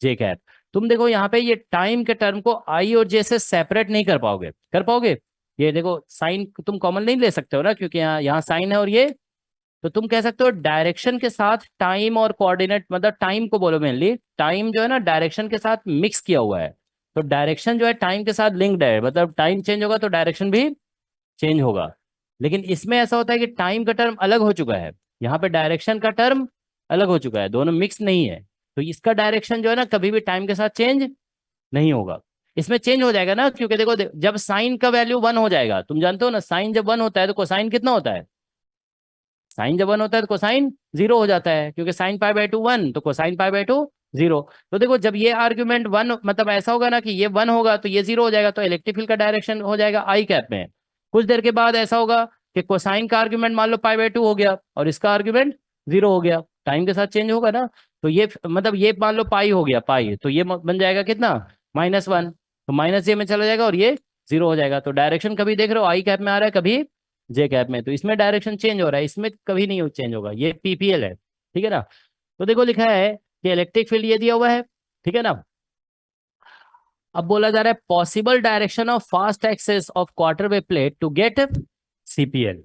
J कैप, तुम देखो यहाँ पे ये टाइम के टर्म को I और J से सेपरेट नहीं कर पाओगे। कर पाओगे? ये देखो साइन तुम कॉमन नहीं ले सकते हो ना, क्योंकि यहाँ यहाँ साइन है और ये, तो तुम कह सकते हो डायरेक्शन के साथ टाइम और कोऑर्डिनेट, मतलब टाइम को बोलो मेनली, टाइम जो है ना डायरेक्शन के साथ मिक्स किया हुआ है। तो डायरेक्शन जो है टाइम के साथ लिंक्ड है, मतलब टाइम चेंज होगा तो डायरेक्शन भी चेंज होगा। लेकिन इसमें ऐसा होता है कि टाइम का टर्म अलग हो चुका है, यहाँ पे डायरेक्शन का टर्म अलग हो चुका है, दोनों मिक्स नहीं है। तो इसका डायरेक्शन जो है ना कभी भी टाइम के साथ चेंज नहीं होगा। इसमें चेंज हो जाएगा ना, क्योंकि देखो जब साइन का वैल्यू 1 हो जाएगा, तुम जानते हो ना साइन जब 1 होता है तो कोसाइन कितना होता है? साइन जब 1 होता है तो कोसाइन 0 हो जाता है, क्योंकि साइन π/2 1 तो कोसाइन π/2 0। तो देखो जब ये आर्ग्यूमेंट 1, मतलब ऐसा होगा ना कि ये 1 होगा तो ये 0 हो जाएगा, तो इलेक्ट्रिक फील्ड का डायरेक्शन हो जाएगा I कैप में। कुछ देर के बाद ऐसा होगा कि कोसाइन का आर्ग्यूमेंट मान लो π/2 हो गया और इसका आर्ग्यूमेंट 0 हो गया, टाइम के साथ चेंज होगा ना। तो ये मतलब ये मान लो पाई हो गया, पाई, तो ये बन जाएगा कितना? -1, तो -J में चला जाएगा और ये 0 हो जाएगा। तो डायरेक्शन कभी देख रहे हो I कैप में आ रहा है, कभी J कैप में, तो इसमें डायरेक्शन चेंज हो रहा है, इसमें कभी नहीं चेंज होगा। ये PPL है, ठीक है ना? तो देखो लिखा है कि इलेक्ट्रिक फील्ड ये दिया हुआ है, ठीक है ना? अब बोला जा रहा है possible direction of fast axis of quarter wave plate to get CPL।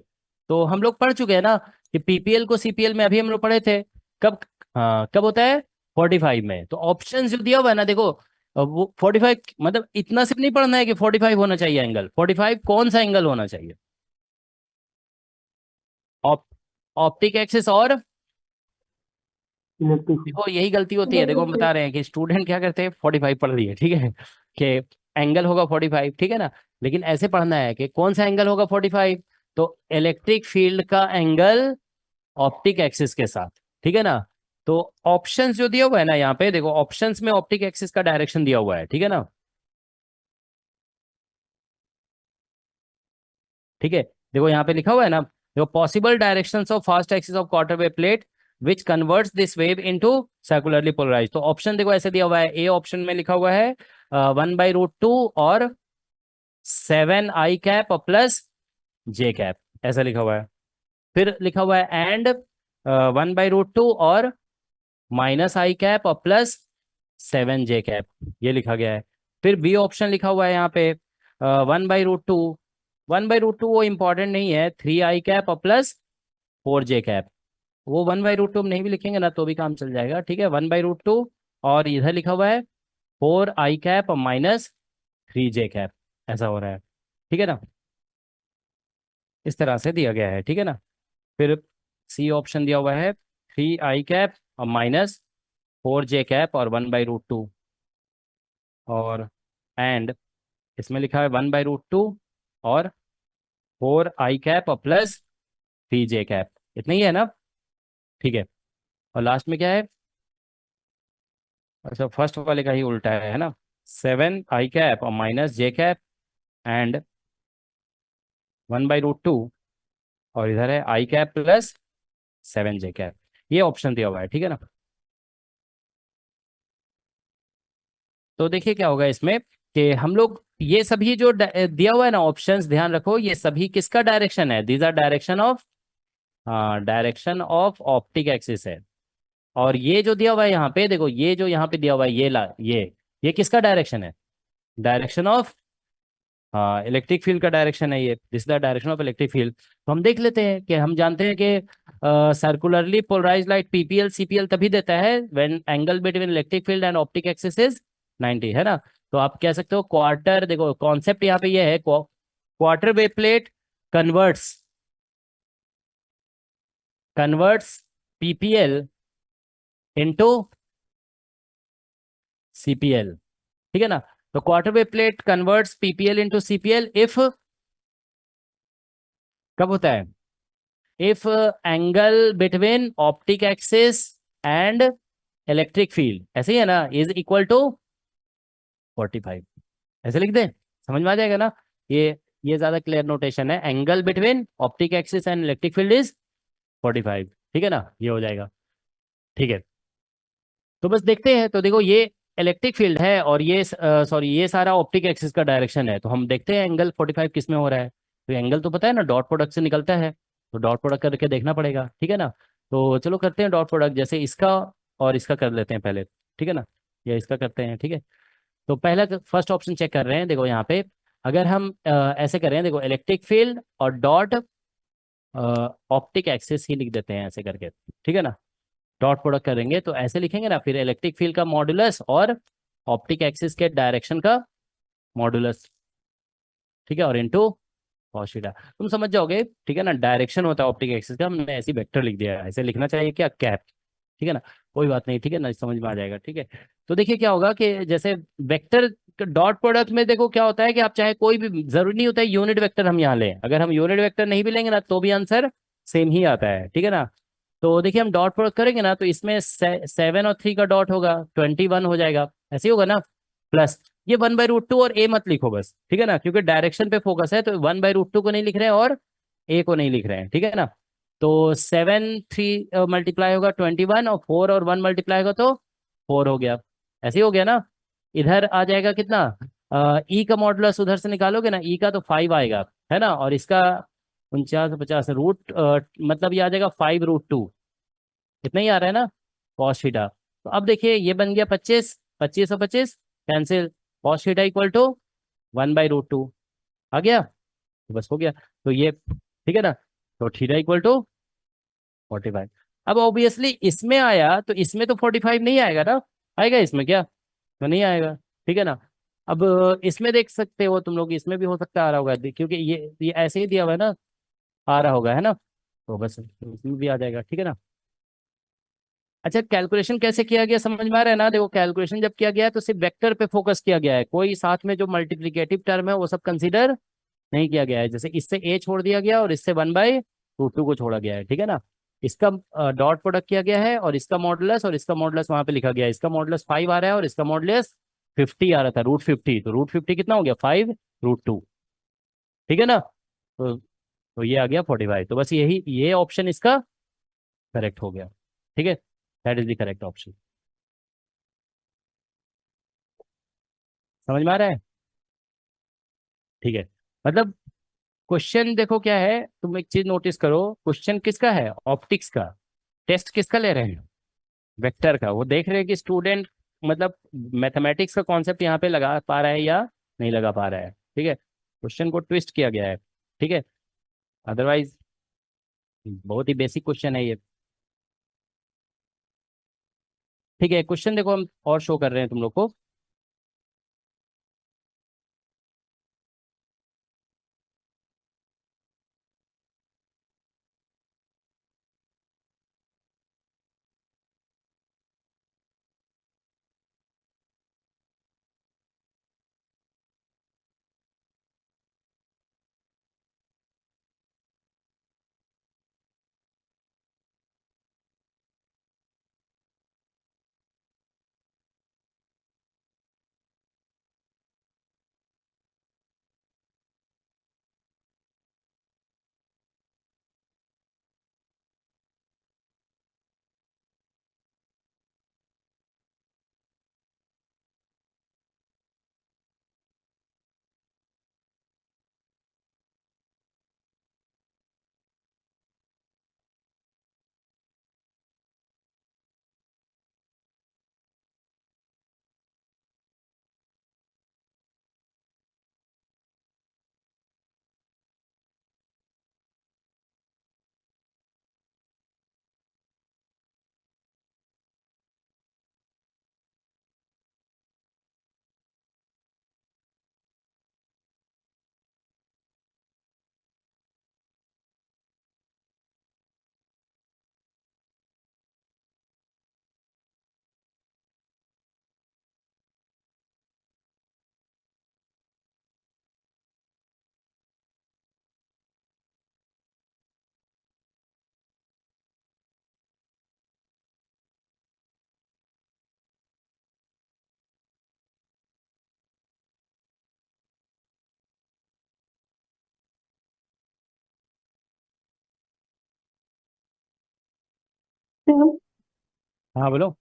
तो हम लोग पढ़ चुके हैं ना कि PPL को CPL में अभी हम लोग पढ़े थे। कब? हाँ, कब होता है? 45 में। तो ऑप्शन जो दिया हुआ है ना, देखो वो 45, मतलब इतना सिर्फ नहीं पढ़ना है कि 45 होना चाहिए एंगल। 45 कौन सा एंगल होना चाहिए? ऑप्टिक एक्सिस और, देखो यही गलती होती है। देखो हम बता रहे हैं कि स्टूडेंट क्या करते हैं, 45 पढ़ लिए, ठीक है, कि एंगल होगा 45, ठीक है ना? लेकिन ऐसे पढ़ना है कि कौन सा एंगल होगा 45। तो इलेक्ट्रिक फील्ड का एंगल ऑप्टिक एक्सिस के साथ, ठीक है ना। तो ऑप्शंस जो दिया हुआ है ना यहाँ पे देखो, ऑप्शंस में ऑप्टिक एक्सिस का डायरेक्शन दिया हुआ है, ठीक है ना। ठीक है, देखो यहाँ पे लिखा हुआ है ना, देखो possible directions of fast axis of quarter wave plate which converts this wave into circularly polarize. तो ऑप्शन देखो ऐसे दिया हुआ है, ए ऑप्शन में लिखा हुआ है 1/√2 और 7i कैप और प्लस जे कैप, ऐसा लिखा हुआ है। फिर लिखा हुआ है एंड 1/√2 और -i कैप और प्लस 7j कैप, ये लिखा गया है। फिर बी ऑप्शन लिखा हुआ है यहाँ पे 1/√2, 1/√2 वो इंपॉर्टेंट नहीं है, 3i कैप और प्लस 4j कैप। वो 1/√2 हम नहीं भी लिखेंगे ना तो भी काम चल जाएगा, ठीक है। 1/√2 और इधर लिखा हुआ है 4i कैप और -3j कैप, ऐसा हो रहा है, ठीक है ना। इस तरह से दिया गया है, ठीक है ना। फिर सी ऑप्शन दिया हुआ है 3i कैप और -4j कैप और 1/√2 और एंड इसमें लिखा है 1/√2 और 4i कैप और प्लस 3j कैप, इतना ही है ना, ठीक है। और लास्ट में क्या है, अच्छा फर्स्ट वाले का ही उल्टा है ना, 7i कैप और -j कैप एंड 1/√2 और इधर है i cap plus 7j cap, ये ऑप्शन दिया हुआ है, ठीक है ना। तो देखिए क्या होगा इसमें कि हम लोग ये सभी जो दिया हुआ है ना ऑप्शंस, ध्यान रखो ये सभी किसका डायरेक्शन है, these are direction of optic axis है। और ये जो दिया हुआ है यहाँ पे देखो, ये जो यहाँ पे दिया हुआ है ये किसका डायरेक्शन है, डायरेक्शन ऑफ इलेक्ट्रिक फील्ड का डायरेक्शन है, ये this the direction of electric field. तो हम देख लेते हैं कि हम जानते हैं कि circularly polarized light PPL CPL तभी देता है when angle between electric field and optic axis is 90, है ना। तो आप कह सकते हो क्वार्टर, देखो कॉन्सेप्ट यहाँ पे ये है, quarter wave plate converts PPL into CPL, ठीक है ना। तो quarter wave plate converts PPL into CPL if, कब होता है, if angle between optic axis and electric field, ऐसे ही है ना, इज इक्वल टू 45, ऐसे लिख दें, समझ में आ जाएगा ना। ये ज्यादा क्लियर नोटेशन है, angle between optic axis and electric field is 45, ठीक है ना, ये हो जाएगा, ठीक है। तो बस देखते हैं, तो देखो ये इलेक्ट्रिक फील्ड है और ये सॉरी ये सारा ऑप्टिक एक्सिस का डायरेक्शन है, तो हम देखते हैं एंगल 45 किस में हो रहा है। तो एंगल तो पता है ना, डॉट प्रोडक्ट से निकलता है, तो डॉट प्रोडक्ट करके देखना पड़ेगा, ठीक है ना। तो चलो करते हैं डॉट प्रोडक्ट, जैसे इसका और इसका कर लेते हैं पहले, ठीक है ना, या इसका करते हैं, ठीक है। तो पहला फर्स्ट ऑप्शन चेक कर रहे हैं, देखो यहाँ पे अगर हम ऐसे कर रहे हैं, देखो इलेक्ट्रिक फील्ड और डॉट ऑप्टिक एक्सिस ही लिख देते हैं ऐसे करके, ठीक है ना। डॉट प्रोडक्ट करेंगे तो ऐसे लिखेंगे ना, फिर इलेक्ट्रिक फील्ड का मॉडुलस और ऑप्टिक एक्सिस के डायरेक्शन का मॉडुलस, ठीक है, और इनटू cos थीटा, तुम समझ जाओगे, ठीक है ना। डायरेक्शन होता है ऑप्टिक एक्सिस का, हमने ऐसी वेक्टर लिख दिया है, ऐसे लिखना चाहिए क्या, कैप, ठीक है ना, कोई बात नहीं, ठीक है ना, समझ में आ जाएगा, ठीक है। तो देखिए क्या होगा कि जैसे वेक्टर डॉट प्रोडक्ट में देखो क्या होता है कि आप चाहे कोई भी, जरूरी नहीं होता है यूनिट वेक्टर हम यहाँ लें, अगर हम यूनिट वेक्टर नहीं भी लेंगे ना तो भी आंसर सेम ही आता है, ठीक है ना। तो देखिए हम डॉट प्रोडक्ट करेंगे ना, तो इसमें 7 और 3 का डॉट होगा, 21 हो जाएगा, ऐसे ही होगा ना, प्लस ये 1/√2 और ए मत लिखो बस, ठीक है ना, क्योंकि डायरेक्शन पे फोकस है, तो 1/√2 को नहीं लिख रहे हैं और ए को नहीं लिख रहे हैं, ठीक है ना। तो 7 3 मल्टीप्लाई होगा 21 और 4 और 1 मल्टीप्लाई होगा तो 4 हो गया, ऐसे ही हो गया ना। इधर आ जाएगा कितना, ई का मॉडुलस उधर से निकालोगे ना, ई का तो 5 आएगा, है ना, और इसका 49 रूट मतलब ये आ जाएगा 5√2, इतना ही आ रहा है ना, cos थीटा। तो अब देखिए ये बन गया 25, 25 और 25 cancel, cos theta equal to 1/√2 आ गया, तो बस हो गया। तो ये ठीक है ना, तो थीटा इक्वल टू 45। अब ऑब्वियसली इसमें आया तो इसमें तो 45 नहीं आएगा ना, आएगा इसमें क्या, तो नहीं आएगा, ठीक है ना। अब इसमें देख सकते हो तुम लोग, इसमें भी हो सकता है आ रहा होगा, क्योंकि ये ऐसे ही दिया हुआ है ना, आ रहा होगा, है ना, तो बस इसमें भी आ जाएगा, ठीक है ना। अच्छा कैलकुलेशन कैसे किया गया समझ में आ रहा है ना, देखो कैलकुलेशन जब किया गया है तो सिर्फ वेक्टर पे फोकस किया गया है, कोई साथ में जो मल्टीप्लिकेटिव टर्म है वो सब कंसीडर नहीं किया गया है। जैसे इससे ए छोड़ दिया गया और इससे 1/√2 को छोड़ा गया है, ठीक है ना। इसका डॉट प्रोडक्ट किया गया है और इसका मॉडुलस और इसका मॉडुलस वहां पे लिखा गया है। इसका मॉडुलस 5 आ रहा है और इसका मॉडुलस 50 आ रहा था, √50। तो √50 कितना हो गया, 5√2, ठीक है ना। तो ये आ गया 45। तो बस यही, ये ऑप्शन इसका करेक्ट हो गया, ठीक है। That is the correct option. समझ में आ रहा है, ठीक है। मतलब क्वेश्चन देखो क्या है, तुम एक चीज नोटिस करो, क्वेश्चन किसका है, ऑप्टिक्स का। टेस्ट किसका ले रहे हैं, वेक्टर का। वो देख रहे हैं कि स्टूडेंट मतलब मैथमेटिक्स का कॉन्सेप्ट यहाँ पे लगा पा रहा है या नहीं लगा पा रहा है, ठीक है। क्वेश्चन को ट्विस्ट किया गया है, ठीक है। अदरवाइज बहुत ही बेसिक क्वेश्चन है ये, ठीक है। क्वेश्चन देखो हम और शो कर रहे हैं तुम लोग को। तो हाँ बोलो।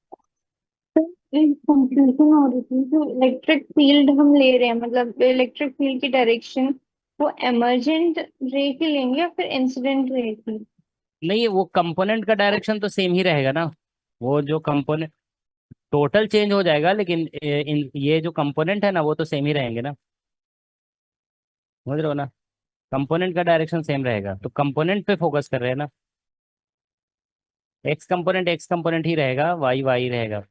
एक कंफ्यूजन हो रही थी, जो इलेक्ट्रिक फील्ड हम ले रहे हैं, मतलब इलेक्ट्रिक फील्ड की डायरेक्शन वो एमर्जेंट रे की लेंगे या फिर इंसिडेंट रे की? नहीं, वो कंपोनेंट का डायरेक्शन तो सेम ही रहेगा ना। वो जो कंपोनेंट टोटल चेंज हो जाएगा, लेकिन ये जो कंपोनेंट है ना वो तो सेम ही रहेंगे ना, समझ रहे हो ना। कंपोनेंट का डायरेक्शन सेम रहेगा, तो कंपोनेंट पे फोकस कर रहे हैं ना। एक्स कंपोनेंट ही रहेगा, वाई वाई रहेगा।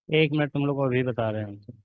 एक मिनट, तुम लोग को अभी बता रहे हैं।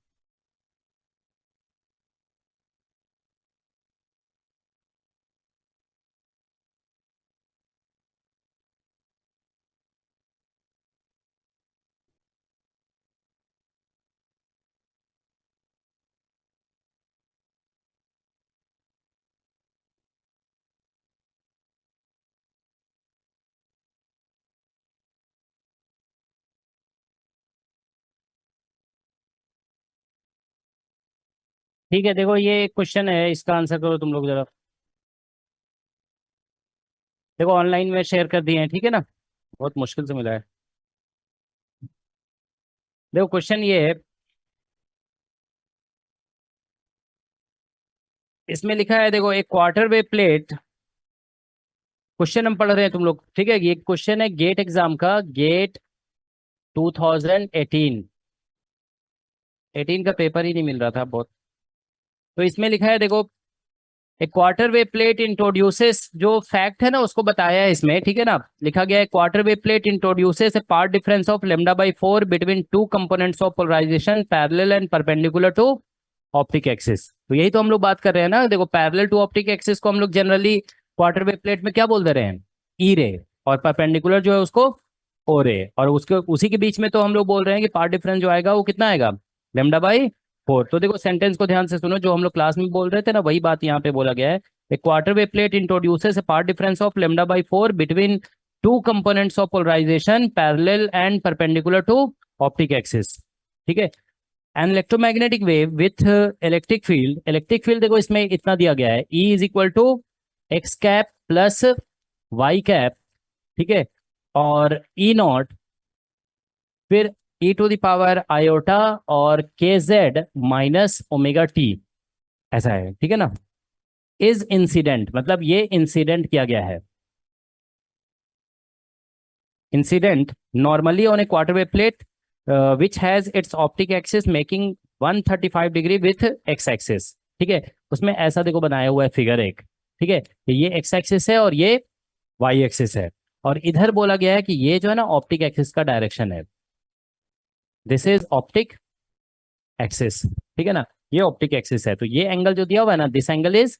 ठीक है, देखो ये क्वेश्चन है, इसका आंसर करो तुम लोग जरा। देखो ऑनलाइन में शेयर कर दिए हैं, ठीक है ना, बहुत मुश्किल से मिला है। देखो क्वेश्चन ये है, इसमें लिखा है, देखो एक क्वार्टर वेव प्लेट, क्वेश्चन हम पढ़ रहे हैं तुम लोग, ठीक है, ये क्वेश्चन है गेट एग्जाम का, गेट 2018, 18 का पेपर ही नहीं मिल रहा था बहुत। तो इसमें लिखा है, देखो एक क्वार्टर वेव प्लेट इंट्रोड्यूसेस, जो फैक्ट है ना उसको बताया है इसमें, ठीक है ना, लिखा गया है quarter wave plate introduces a part difference of λ/4 between two components of polarization parallel and perpendicular to optic axis. तो यही तो हम लोग बात कर रहे हैं ना, देखो पैरेलल टू ऑप्टिक एक्सिस को हम लोग जनरली क्वार्टर वेव प्लेट में क्या बोल दे रहे हैं, ई रे, और परपेंडिकुलर जो है उसको ओ रे, और उसके उसी के बीच में तो हम लोग बोल रहे हैं कि पार्ट डिफरेंस जो आएगा वो कितना आएगा, λ/4। तो देखो सेंटेंस को ध्यान से सुनो, जो हम लोग क्लास में बोल रहे थे ना वही बात यहाँ पे बोला गया है। A quarter wave plate introduces a part difference of λ/4 between two components of polarization parallel and perpendicular to optic axis, ठीक है। An electromagnetic wave with electric field देखो इसमें इतना दिया गया है, E is equal to x cap plus Y cap, ठीक है, और ई नॉट, फिर e to the power iota और k Z minus omega T, ऐसा है, ठीक है ना। इज इंसिडेंट, मतलब ये इंसिडेंट किया गया है, incident normally on A quarter wave plate which has its optic axis making 135 degree with x axis, ठीक है। उसमें ऐसा देखो बनाया हुआ है फिगर एक, ठीक है, ये एक्स एक्सिस है और ये वाई एक्सिस है, और इधर बोला गया है कि ये जो है ना ऑप्टिक एक्सिस का डायरेक्शन है, दिस इज ऑप्टिक एक्सिस, ठीक है ना, ये ऑप्टिक एक्सिस है। तो ये एंगल जो दिया हुआ है ना, दिस एंगल इज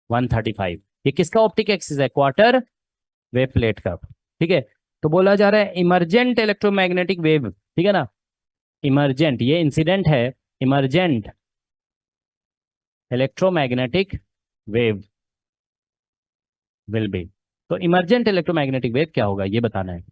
135, ये किसका ऑप्टिक एक्सिस है, क्वार्टर वेव प्लेट का, ठीक है। तो बोला जा रहा है इमरजेंट इलेक्ट्रोमैग्नेटिक वेव, ठीक है ना, इमरजेंट, ये इंसिडेंट है, emergent electromagnetic wave will be, तो इमरजेंट इलेक्ट्रोमैग्नेटिक वेव क्या होगा ये बताना है।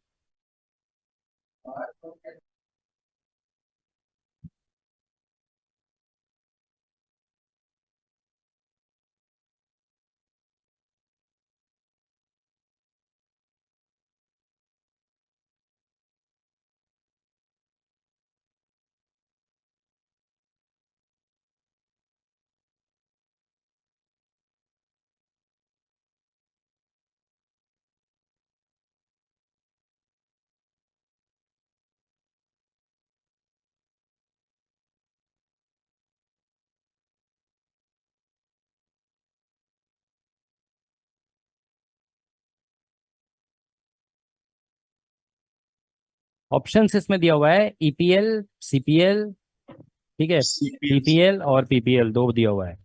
ऑप्शंस इसमें दिया हुआ है ईपीएल, सीपीएल, ठीक है, पीपीएल और पीपीएल, दो दिया हुआ है।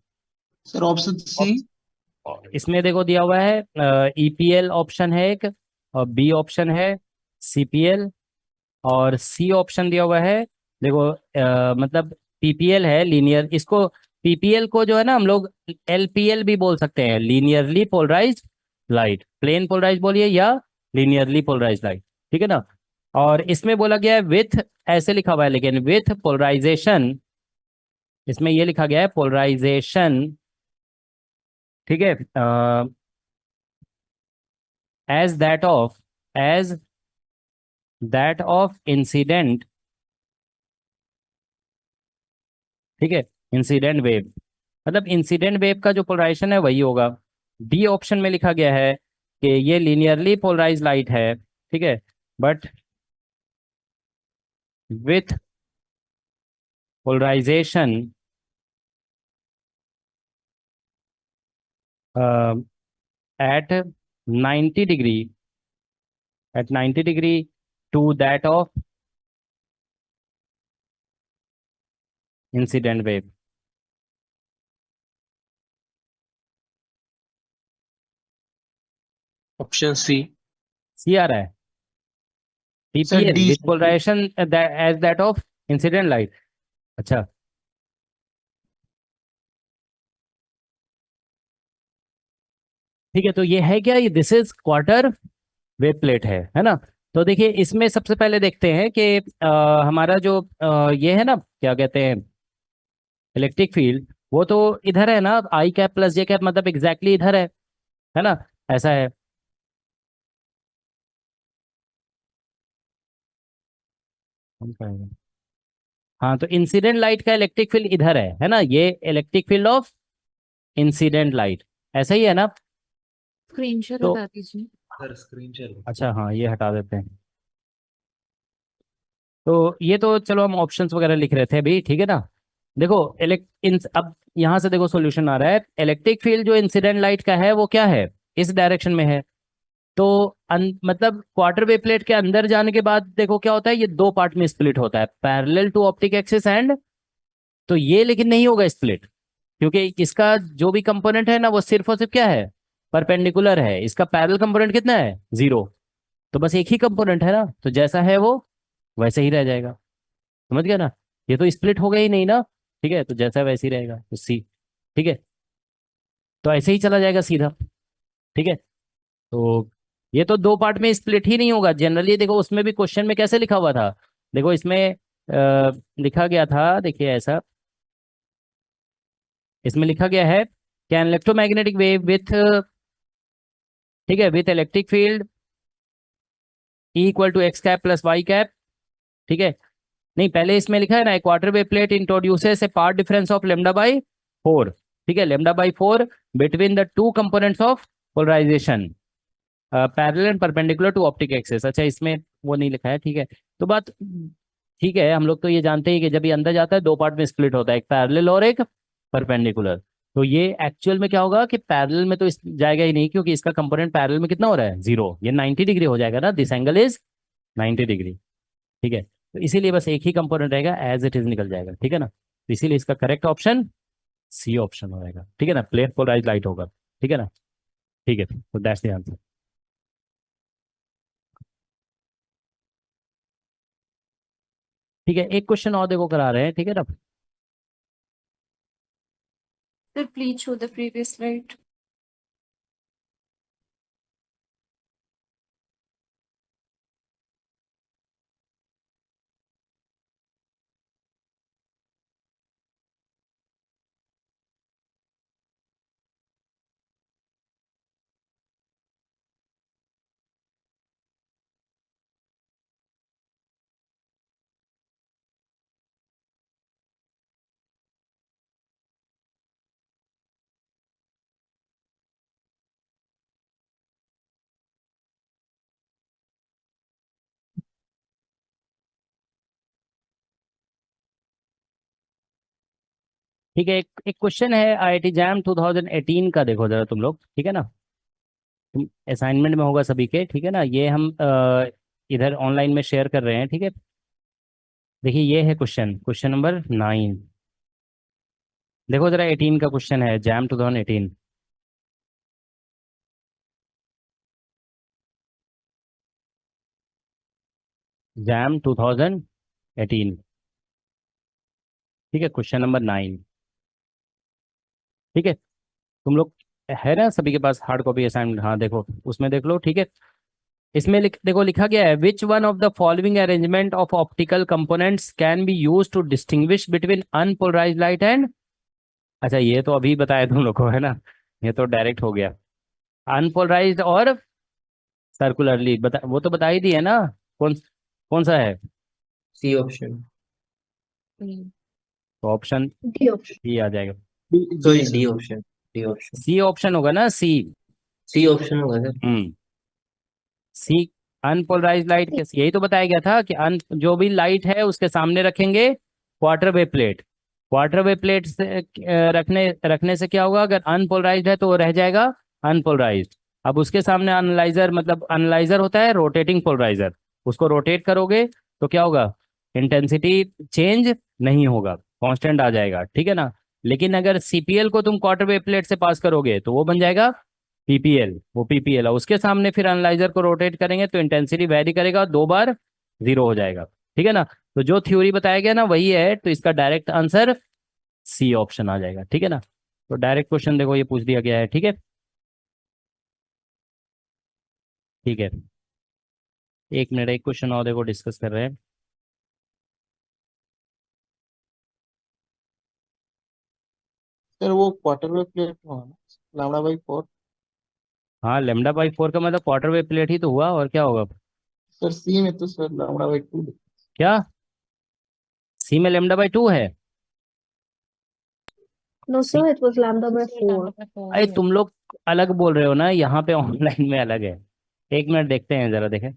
Sir option C. इसमें देखो दिया हुआ है ईपीएल ऑप्शन है एक, और बी ऑप्शन है सीपीएल, और सी ऑप्शन दिया हुआ है, देखो मतलब पीपीएल है लीनियर, इसको पीपीएल को जो है ना हम लोग एलपीएल भी बोल सकते हैं, linearly polarized light, plane polarize बोलिए या लीनियरली पोलराइज्ड लाइट, ठीक है ना। और इसमें बोला गया है विथ, ऐसे लिखा हुआ है लेकिन विथ पोलराइजेशन, इसमें ये लिखा गया है पोलराइजेशन, ठीक है, एज दैट ऑफ इंसिडेंट, ठीक है, इंसिडेंट वेव, मतलब इंसिडेंट वेव का जो पोलराइजेशन है वही होगा। डी ऑप्शन में लिखा गया है कि ये लीनियरली पोलराइज लाइट है, ठीक है, but with polarization at 90 degree, at 90 degree to that of incident wave। Option C. C आ रहा है, सर पीपीएल D. With polarization as that of incident light, अच्छा, ठीक है। तो ये है क्या, ये this is quarter wave plate है ना। तो देखिए इसमें सबसे पहले देखते हैं कि हमारा जो ये है ना क्या कहते हैं इलेक्ट्रिक फील्ड, वो तो इधर है ना, आई कैप प्लस जे कैप मतलब एग्जैक्टली इधर है ना, ऐसा है। कौन सा है? हाँ, तो इंसिडेंट लाइट का इलेक्ट्रिक फील्ड इधर है ना, ये electric field of incident light, ऐसा ही है ना। स्क्रीन शेयर तो हटा दीजिए। Sir screen share. अच्छा हाँ, ये हटा देते हैं। तो ये तो चलो हम ऑप्शंस वगैरह लिख रहे थे अभी, ठीक है ना। देखो अब यहाँ से देखो सॉल्यूशन आ रहा है, इलेक्ट्रिक फील्ड जो इंसिडेंट लाइट का है वो क्या है, इस डायरेक्शन में है। तो मतलब क्वार्टर वेव प्लेट के अंदर जाने के बाद देखो क्या होता है, ये दो पार्ट में स्प्लिट होता है, parallel to optic axis and, तो ये लेकिन नहीं होगा स्प्लिट, क्योंकि इसका जो भी कंपोनेंट है ना वो सिर्फ और सिर्फ क्या है, परपेंडिकुलर है। इसका पैरेलल कंपोनेंट कितना है, 0। तो बस एक ही कंपोनेंट है ना, तो जैसा है वो वैसे ही रह जाएगा, समझ गया ना। ये तो स्प्लिट होगा ही नहीं ना, ठीक है, तो जैसा वैसे ही रहेगा, तो सी। ठीक है, तो ऐसे ही चला जाएगा सीधा। ठीक है, तो ये तो दो पार्ट में स्प्लिट ही नहीं होगा जनरली। देखो उसमें भी क्वेश्चन में कैसे लिखा हुआ था, देखो इसमें लिखा गया था, देखिए ऐसा, इसमें लिखा गया है कैन इलेक्ट्रोमैग्नेटिक वेव विथ, ठीक है, with electric field E equal to x cap plus Y cap. ठीक है, नहीं पहले इसमें लिखा है ना, quarter wave plate introduces a part difference of lambda by 4। ठीक है, lambda by 4 between the two components of polarization parallel and perpendicular to optic axis. अच्छा, इसमें वो नहीं लिखा है, ठीक है। तो बात ठीक है, हम लोग तो ये जानते हैं कि जब ये अंदर जाता है दो पार्ट में स्प्लिट होता है, एक पैरेलल और एक परपेंडिकुलर। तो ये एक्चुअल में क्या होगा कि पैरेलल में तो इस जाएगा ही नहीं, क्योंकि इसका कंपोनेंट पैरेलल में कितना हो रहा है, 0। ये 90 डिग्री हो जाएगा ना, दिस एंगल इज 90 डिग्री। ठीक है, तो इसीलिए बस एक ही कंपोनेंट रहेगा, एज इट इज निकल जाएगा, ठीक है ना। तो इसीलिए इसका करेक्ट ऑप्शन सी ऑप्शन हो जाएगा, ठीक है ना, प्लेन पोलराइज लाइट होगा। ठीक है ना, ठीक है, तो दैट्स द आंसर। ठीक है, एक क्वेश्चन और देखो करा रहे हैं, ठीक है ना। Sir, please show the previous slide. ठीक है, एक क्वेश्चन है आईआईटी जैम 2018 का, देखो जरा तुम लोग, ठीक है ना। तुम असाइनमेंट में होगा सभी के, ठीक है ना। ये हम इधर ऑनलाइन में शेयर कर रहे हैं, ठीक है। देखिए ये है क्वेश्चन, क्वेश्चन नंबर 9। देखो जरा 18 का क्वेश्चन है, जैम 2018। जैम 2018, ठीक है, क्वेश्चन नंबर 9। ठीक है, तुम लोग है ना सभी के पास हार्ड कॉपी असाइनमेंट, हाँ देखो उसमें देख लो, ठीक है। इसमें देखो लिखा गया है, which one of the following arrangement of optical components can be use to distinguish between unpolarized light and, अच्छा ये तो अभी बताया तुम लोग को, है ना, ये तो डायरेक्ट हो गया। अनपोलराइज्ड और सर्कुलरली बता, वो तो बता ही दिए ना, कौन कौन सा है। C option. तो ऑप्शन D option. डी आ जाएगा, sorry, D option. D option. C option होगा ना, सी। सी ऑप्शन होगा सर। सी अनपोलराइज्ड लाइट के, यही तो बताया गया था कि जो भी लाइट है उसके सामने रखेंगे quarter wave plate. Quarter wave plate से रखने से क्या होगा, अगर अनपोलराइज्ड है तो वो रह जाएगा अनपोलराइज्ड। अब उसके सामने एनालाइजर, मतलब एनालाइजर होता है रोटेटिंग पोलराइजर, उसको रोटेट करोगे तो क्या होगा, इंटेंसिटी चेंज नहीं होगा, कांस्टेंट आ जाएगा, ठीक है ना। लेकिन अगर सीपीएल को तुम क्वार्टर वेव प्लेट से पास करोगे तो वो बन जाएगा पीपीएल, वो पीपीएल है, उसके सामने फिर एनालाइजर को रोटेट करेंगे तो इंटेंसिटी वेरी करेगा, 2 बार 0 हो जाएगा, ठीक है ना। तो जो थ्योरी बताया गया ना वही है, तो इसका डायरेक्ट आंसर सी ऑप्शन आ जाएगा, ठीक है ना। तो डायरेक्ट क्वेश्चन देखो ये पूछ दिया गया है, ठीक है। ठीक है, एक मिनट, एक क्वेश्चन और देखो डिस्कस कर रहे हैं। सर वो क्वार्टर वेव प्लेट हुआ ना, λ/4। हाँ, λ/4 का मतलब क्वार्टर वेव प्लेट ही तो हुआ, और क्या होगा? सर सी में तो सर λ/2। क्या सी में λ/2 है? No, sir, it was λ/4. अरे तुम लोग अलग बोल रहे हो ना, यहाँ पे ऑनलाइन में अलग है। एक मिनट देखते हैं, जरा देखें।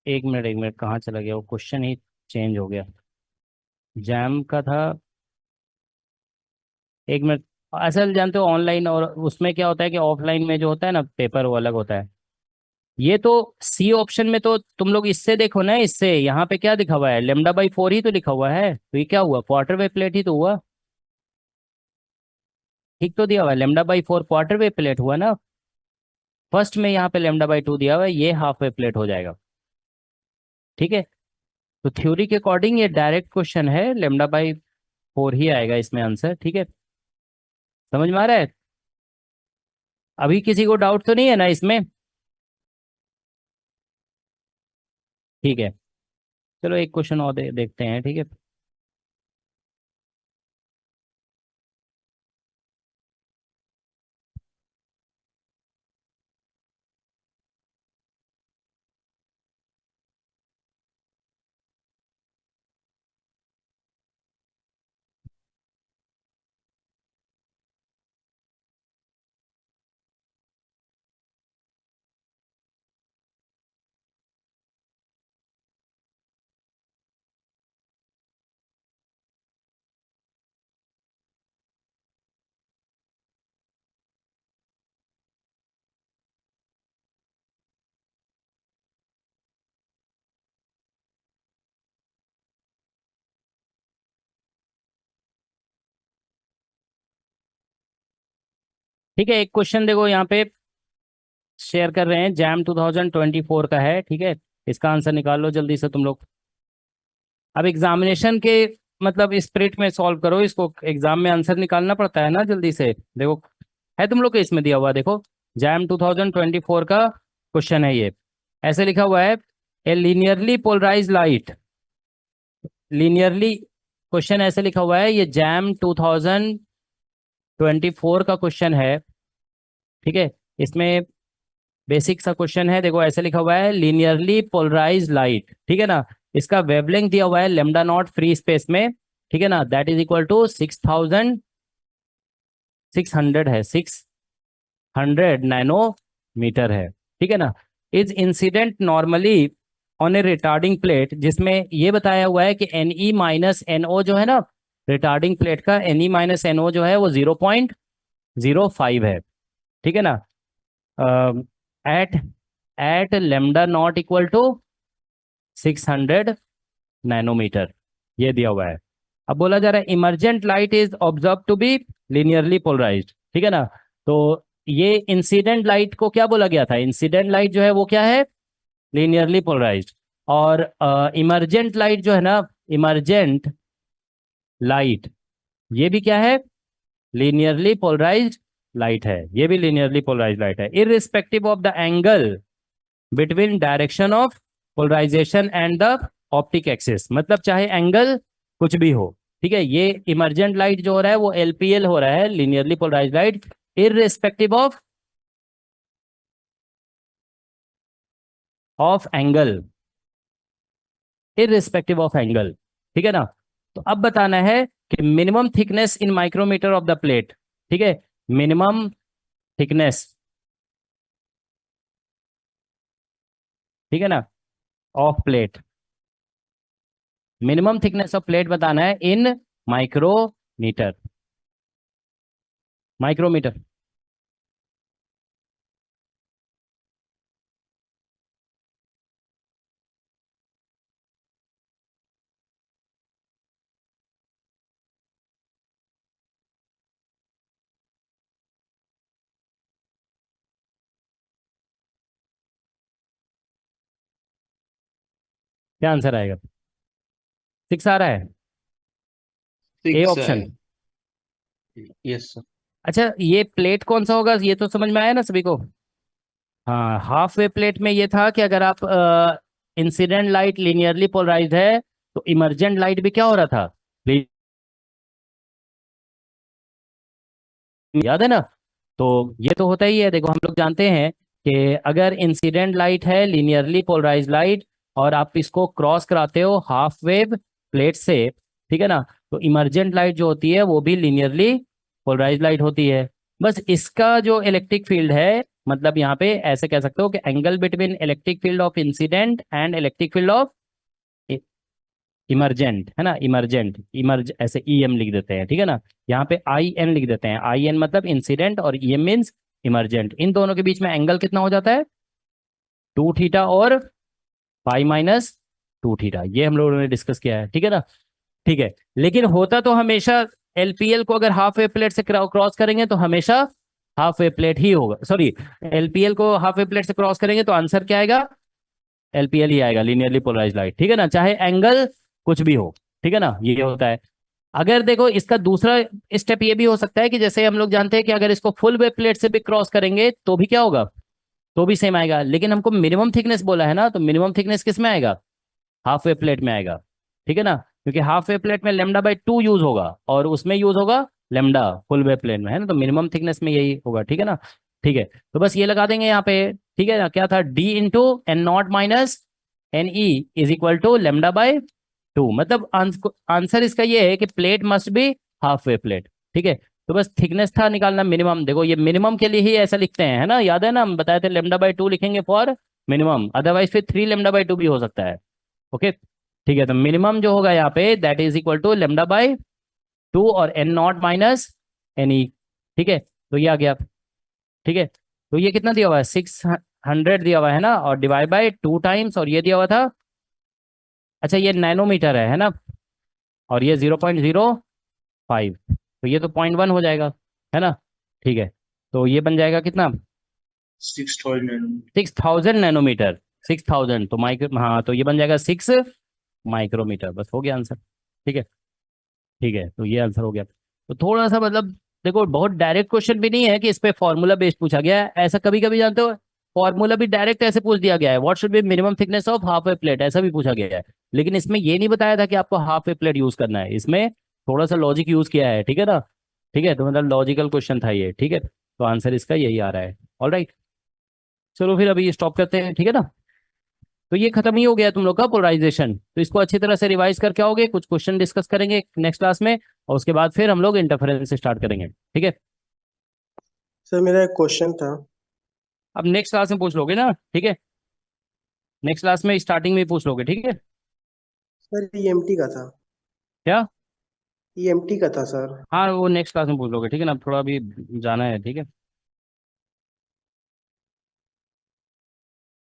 एक मिनट कहाँ चला गया? वो क्वेश्चन ही चेंज हो गया। जैम का था। एक मिनट। असल जानते हो ऑनलाइन और उसमें क्या होता है कि ऑफलाइन में जो होता है ना पेपर, वो अलग होता है। ये तो सी ऑप्शन में तो तुम लोग इससे देखो ना, इससे यहाँ पे क्या लिखा हुआ है? λ/4 ही तो लिखा हुआ है, तो ये क्या हुआ? क्वार्टर वेव प्लेट ही तो हुआ। ठीक तो दिया हुआ है, λ/4 क्वार्टर वेव प्लेट हुआ ना। फर्स्ट में यहाँ पे λ/2 दिया हुआ है, ये हाफ वेव प्लेट हो जाएगा। ठीक है, तो थ्योरी के अकॉर्डिंग ये डायरेक्ट क्वेश्चन है, λ/4 ही आएगा इसमें आंसर। ठीक है, समझ में आ रहा है? अभी किसी को डाउट तो नहीं है ना इसमें? ठीक है, चलो एक क्वेश्चन और देखते हैं। ठीक है, ठीक है, एक क्वेश्चन देखो यहाँ पे शेयर कर रहे हैं, जैम 2024 का है। ठीक है, इसका आंसर निकाल लो जल्दी से तुम लोग। अब एग्जामिनेशन के मतलब स्पिरिट में सॉल्व करो इसको, एग्जाम में आंसर निकालना पड़ता है ना जल्दी से। देखो है तुम लोग के इसमें दिया हुआ, देखो जैम 2024 का क्वेश्चन है ये। ऐसे लिखा हुआ है, a linearly polarize light. Linearly question ऐसे लिखा हुआ है, ये जैम 2024 का क्वेश्चन है। ठीक है, इसमें बेसिक सा क्वेश्चन है। देखो ऐसे लिखा हुआ है, लीनियरली पोलराइज लाइट। ठीक है ना, इसका वेवलेंथ दिया हुआ है λ0 फ्री स्पेस में। ठीक है ना, दैट इज इक्वल टू 6600 है, 600 नैनोमीटर है। ठीक है ना, is incident normally on A retarding plate, जिसमें ये बताया हुआ है कि Ne-NO जो है ना, रिटार्डिंग प्लेट का Ne-NO जो है वो 0.05 है। ठीक है ना, at at λ0 equal to 600 nanometre, ये दिया हुआ है। अब बोला जा रहा है emergent light is observe to be linearly polarized. ठीक है ना, तो ये इंसिडेंट लाइट को क्या बोला गया था? इंसिडेंट लाइट जो है वो क्या है? Linearly polarized. और इमर्जेंट लाइट जो है ना, इमर्जेंट लाइट, ये भी क्या है? लीनियरली पोलराइज्ड लाइट है, ये भी लीनियरली पोलराइज्ड लाइट है, irrespective of the angle between direction of polarization and the optic axis. मतलब चाहे एंगल कुछ भी हो। ठीक है, ये इमर्जेंट लाइट जो हो रहा है वो LPL हो रहा है, linearly polarized light, irrespective of angle, irrespective of angle. ठीक है ना, तो अब बताना है कि minimum thickness in micrometer of the plate. ठीक है, मिनिमम थिकनेस, ठीक है ना, of plate, minimum thickness of plate बताना है इन माइक्रोमीटर। माइक्रोमीटर क्या आंसर आएगा? 6 आ रहा है, ए ऑप्शन। Yes sir. अच्छा, ये प्लेट कौन सा होगा ये तो समझ में आया ना सभी को? हाँ, हाफ वे प्लेट में ये था कि अगर आप इंसिडेंट लाइट लीनियरली पोलराइज्ड है तो इमर्जेंट लाइट भी क्या हो रहा था? याद है ना। तो ये तो होता ही है। देखो हम लोग जानते हैं कि अगर इंसिडेंट लाइट है लीनियरली पोलराइज लाइट और आप इसको क्रॉस कराते हो हाफ वेव प्लेट से, ठीक है ना, तो इमर्जेंट लाइट जो होती है वो भी लीनियरली पोलराइज लाइट होती है। बस इसका जो इलेक्ट्रिक फील्ड है, मतलब यहाँ पे ऐसे कह सकते हो कि angle between electric field of incident and electric field of emergent, है ना, इमरजेंट, इमर्ज ऐसे ई एम लिख देते हैं, ठीक है ना। यहाँ पे आई एन लिख देते हैं, आई एन मतलब इंसिडेंट और ई एम मीन्स इमरजेंट। इन दोनों के बीच में एंगल कितना हो जाता है, 2 थीटा और पाई माइनस 2 थीटा। ये हम लोगों ने डिस्कस किया है, ठीक है ना। ठीक है, लेकिन होता तो हमेशा एलपीएल को अगर हाफ वेव प्लेट से क्रॉस करेंगे तो हमेशा हाफ वेव प्लेट ही होगा, सॉरी, एलपीएल को हाफ वेव प्लेट से क्रॉस करेंगे तो आंसर क्या आएगा, एलपीएल ही आएगा, लीनियरली पोलराइज लाइट, ठीक है ना, चाहे एंगल कुछ भी हो, ठीक है ना, ये होता है। अगर देखो इसका दूसरा स्टेप ये भी हो सकता है कि जैसे हम लोग जानते हैं कि अगर इसको फुल वेव प्लेट से भी क्रॉस करेंगे तो भी क्या होगा, तो भी सेम आएगा। लेकिन हमको मिनिमम थिकनेस बोला है ना, तो मिनिमम थिकनेस किस में आएगा, हाफ वेव प्लेट में आएगा, ठीक है ना, क्योंकि हाफ वेव प्लेट में λ/2 यूज होगा और उसमें यूज होगा लैम्डा फुल वेव प्लेट में, है ना, तो मिनिमम थिकनेस में यही होगा, ठीक है ना। ठीक है, तो बस ये लगा देंगे यहाँ पे, ठीक है ना। क्या था, d into n naught minus N e is equal to λ/2, मतलब आंसर इसका ये है कि plate must be half wave plate, ठीक है। तो बस थिकनेस था निकालना मिनिमम, देखो ये मिनिमम के लिए ही ऐसा लिखते हैं, है ना, याद है ना, हम बताए थे λ/2 लिखेंगे फॉर मिनिमम, अदरवाइज फिर 3 λ/2 भी हो सकता है, ओके। ठीक है, तो मिनिमम जो होगा यहाँ पे दैट इज इक्वल टू λ/2 और N naught minus N E, ठीक है, तो ये आ गया, ठीक है। तो ये कितना दिया हुआ है, 600 दिया हुआ है ना, और डिवाइड बाय 2 टाइम्स, और ये दिया हुआ था, अच्छा ये नैनोमीटर है ना, और ये 0.05, तो ये तो 0.1 हो जाएगा, है ना। ठीक है, तो ये बन जाएगा कितना, 6000 नैनोमीटर, 6000 तो माइक्रो, हाँ, तो ये बन जाएगा 6 माइक्रोमीटर, बस हो गया आंसर, ठीक है। ठीक है, तो ये आंसर हो गया। तो थोड़ा सा मतलब देखो बहुत डायरेक्ट क्वेश्चन भी नहीं है कि इस पे फॉर्मूला बेस्ड पूछा गया है, ऐसा कभी कभी जानते हो फॉर्मूला भी डायरेक्ट ऐसे पूछ दिया गया है, what should be minimum thickness of half wave plate, ऐसा भी पूछा गया है। लेकिन इसमें ये नहीं बताया था कि आपको हाफ वेव प्लेट यूज करना है, इसमें थोड़ा सा लॉजिक यूज किया है, ठीक है ना। ठीक है, तो मतलब लॉजिकल क्वेश्चन था ये, ठीक है, तो आंसर इसका यही आ रहा है। ऑलराइट, चलो फिर अभी स्टॉप करते हैं, ठीक है ना। तो ये खत्म ही हो गया तुम लोग का पोलराइजेशन, तो इसको अच्छी तरह से रिवाइज करके आओगे, कुछ क्वेश्चन डिस्कस करेंगे नेक्स्ट क्लास में, और उसके बाद फिर हम लोग इंटरफेरेंस से स्टार्ट करेंगे, ठीक है। सर मेरा एक क्वेश्चन था। अब नेक्स्ट क्लास में पूछ लोगे ना, ठीक है, नेक्स्ट क्लास में स्टार्टिंग में ही पूछ लोगे, ठीक है। सर ईएमटी का था। क्या, ईएमटी का था सर। हाँ वो नेक्स्ट क्लास में पूछ लोगे, ठीक है ना, अब थोड़ा अभी जाना है, ठीक है।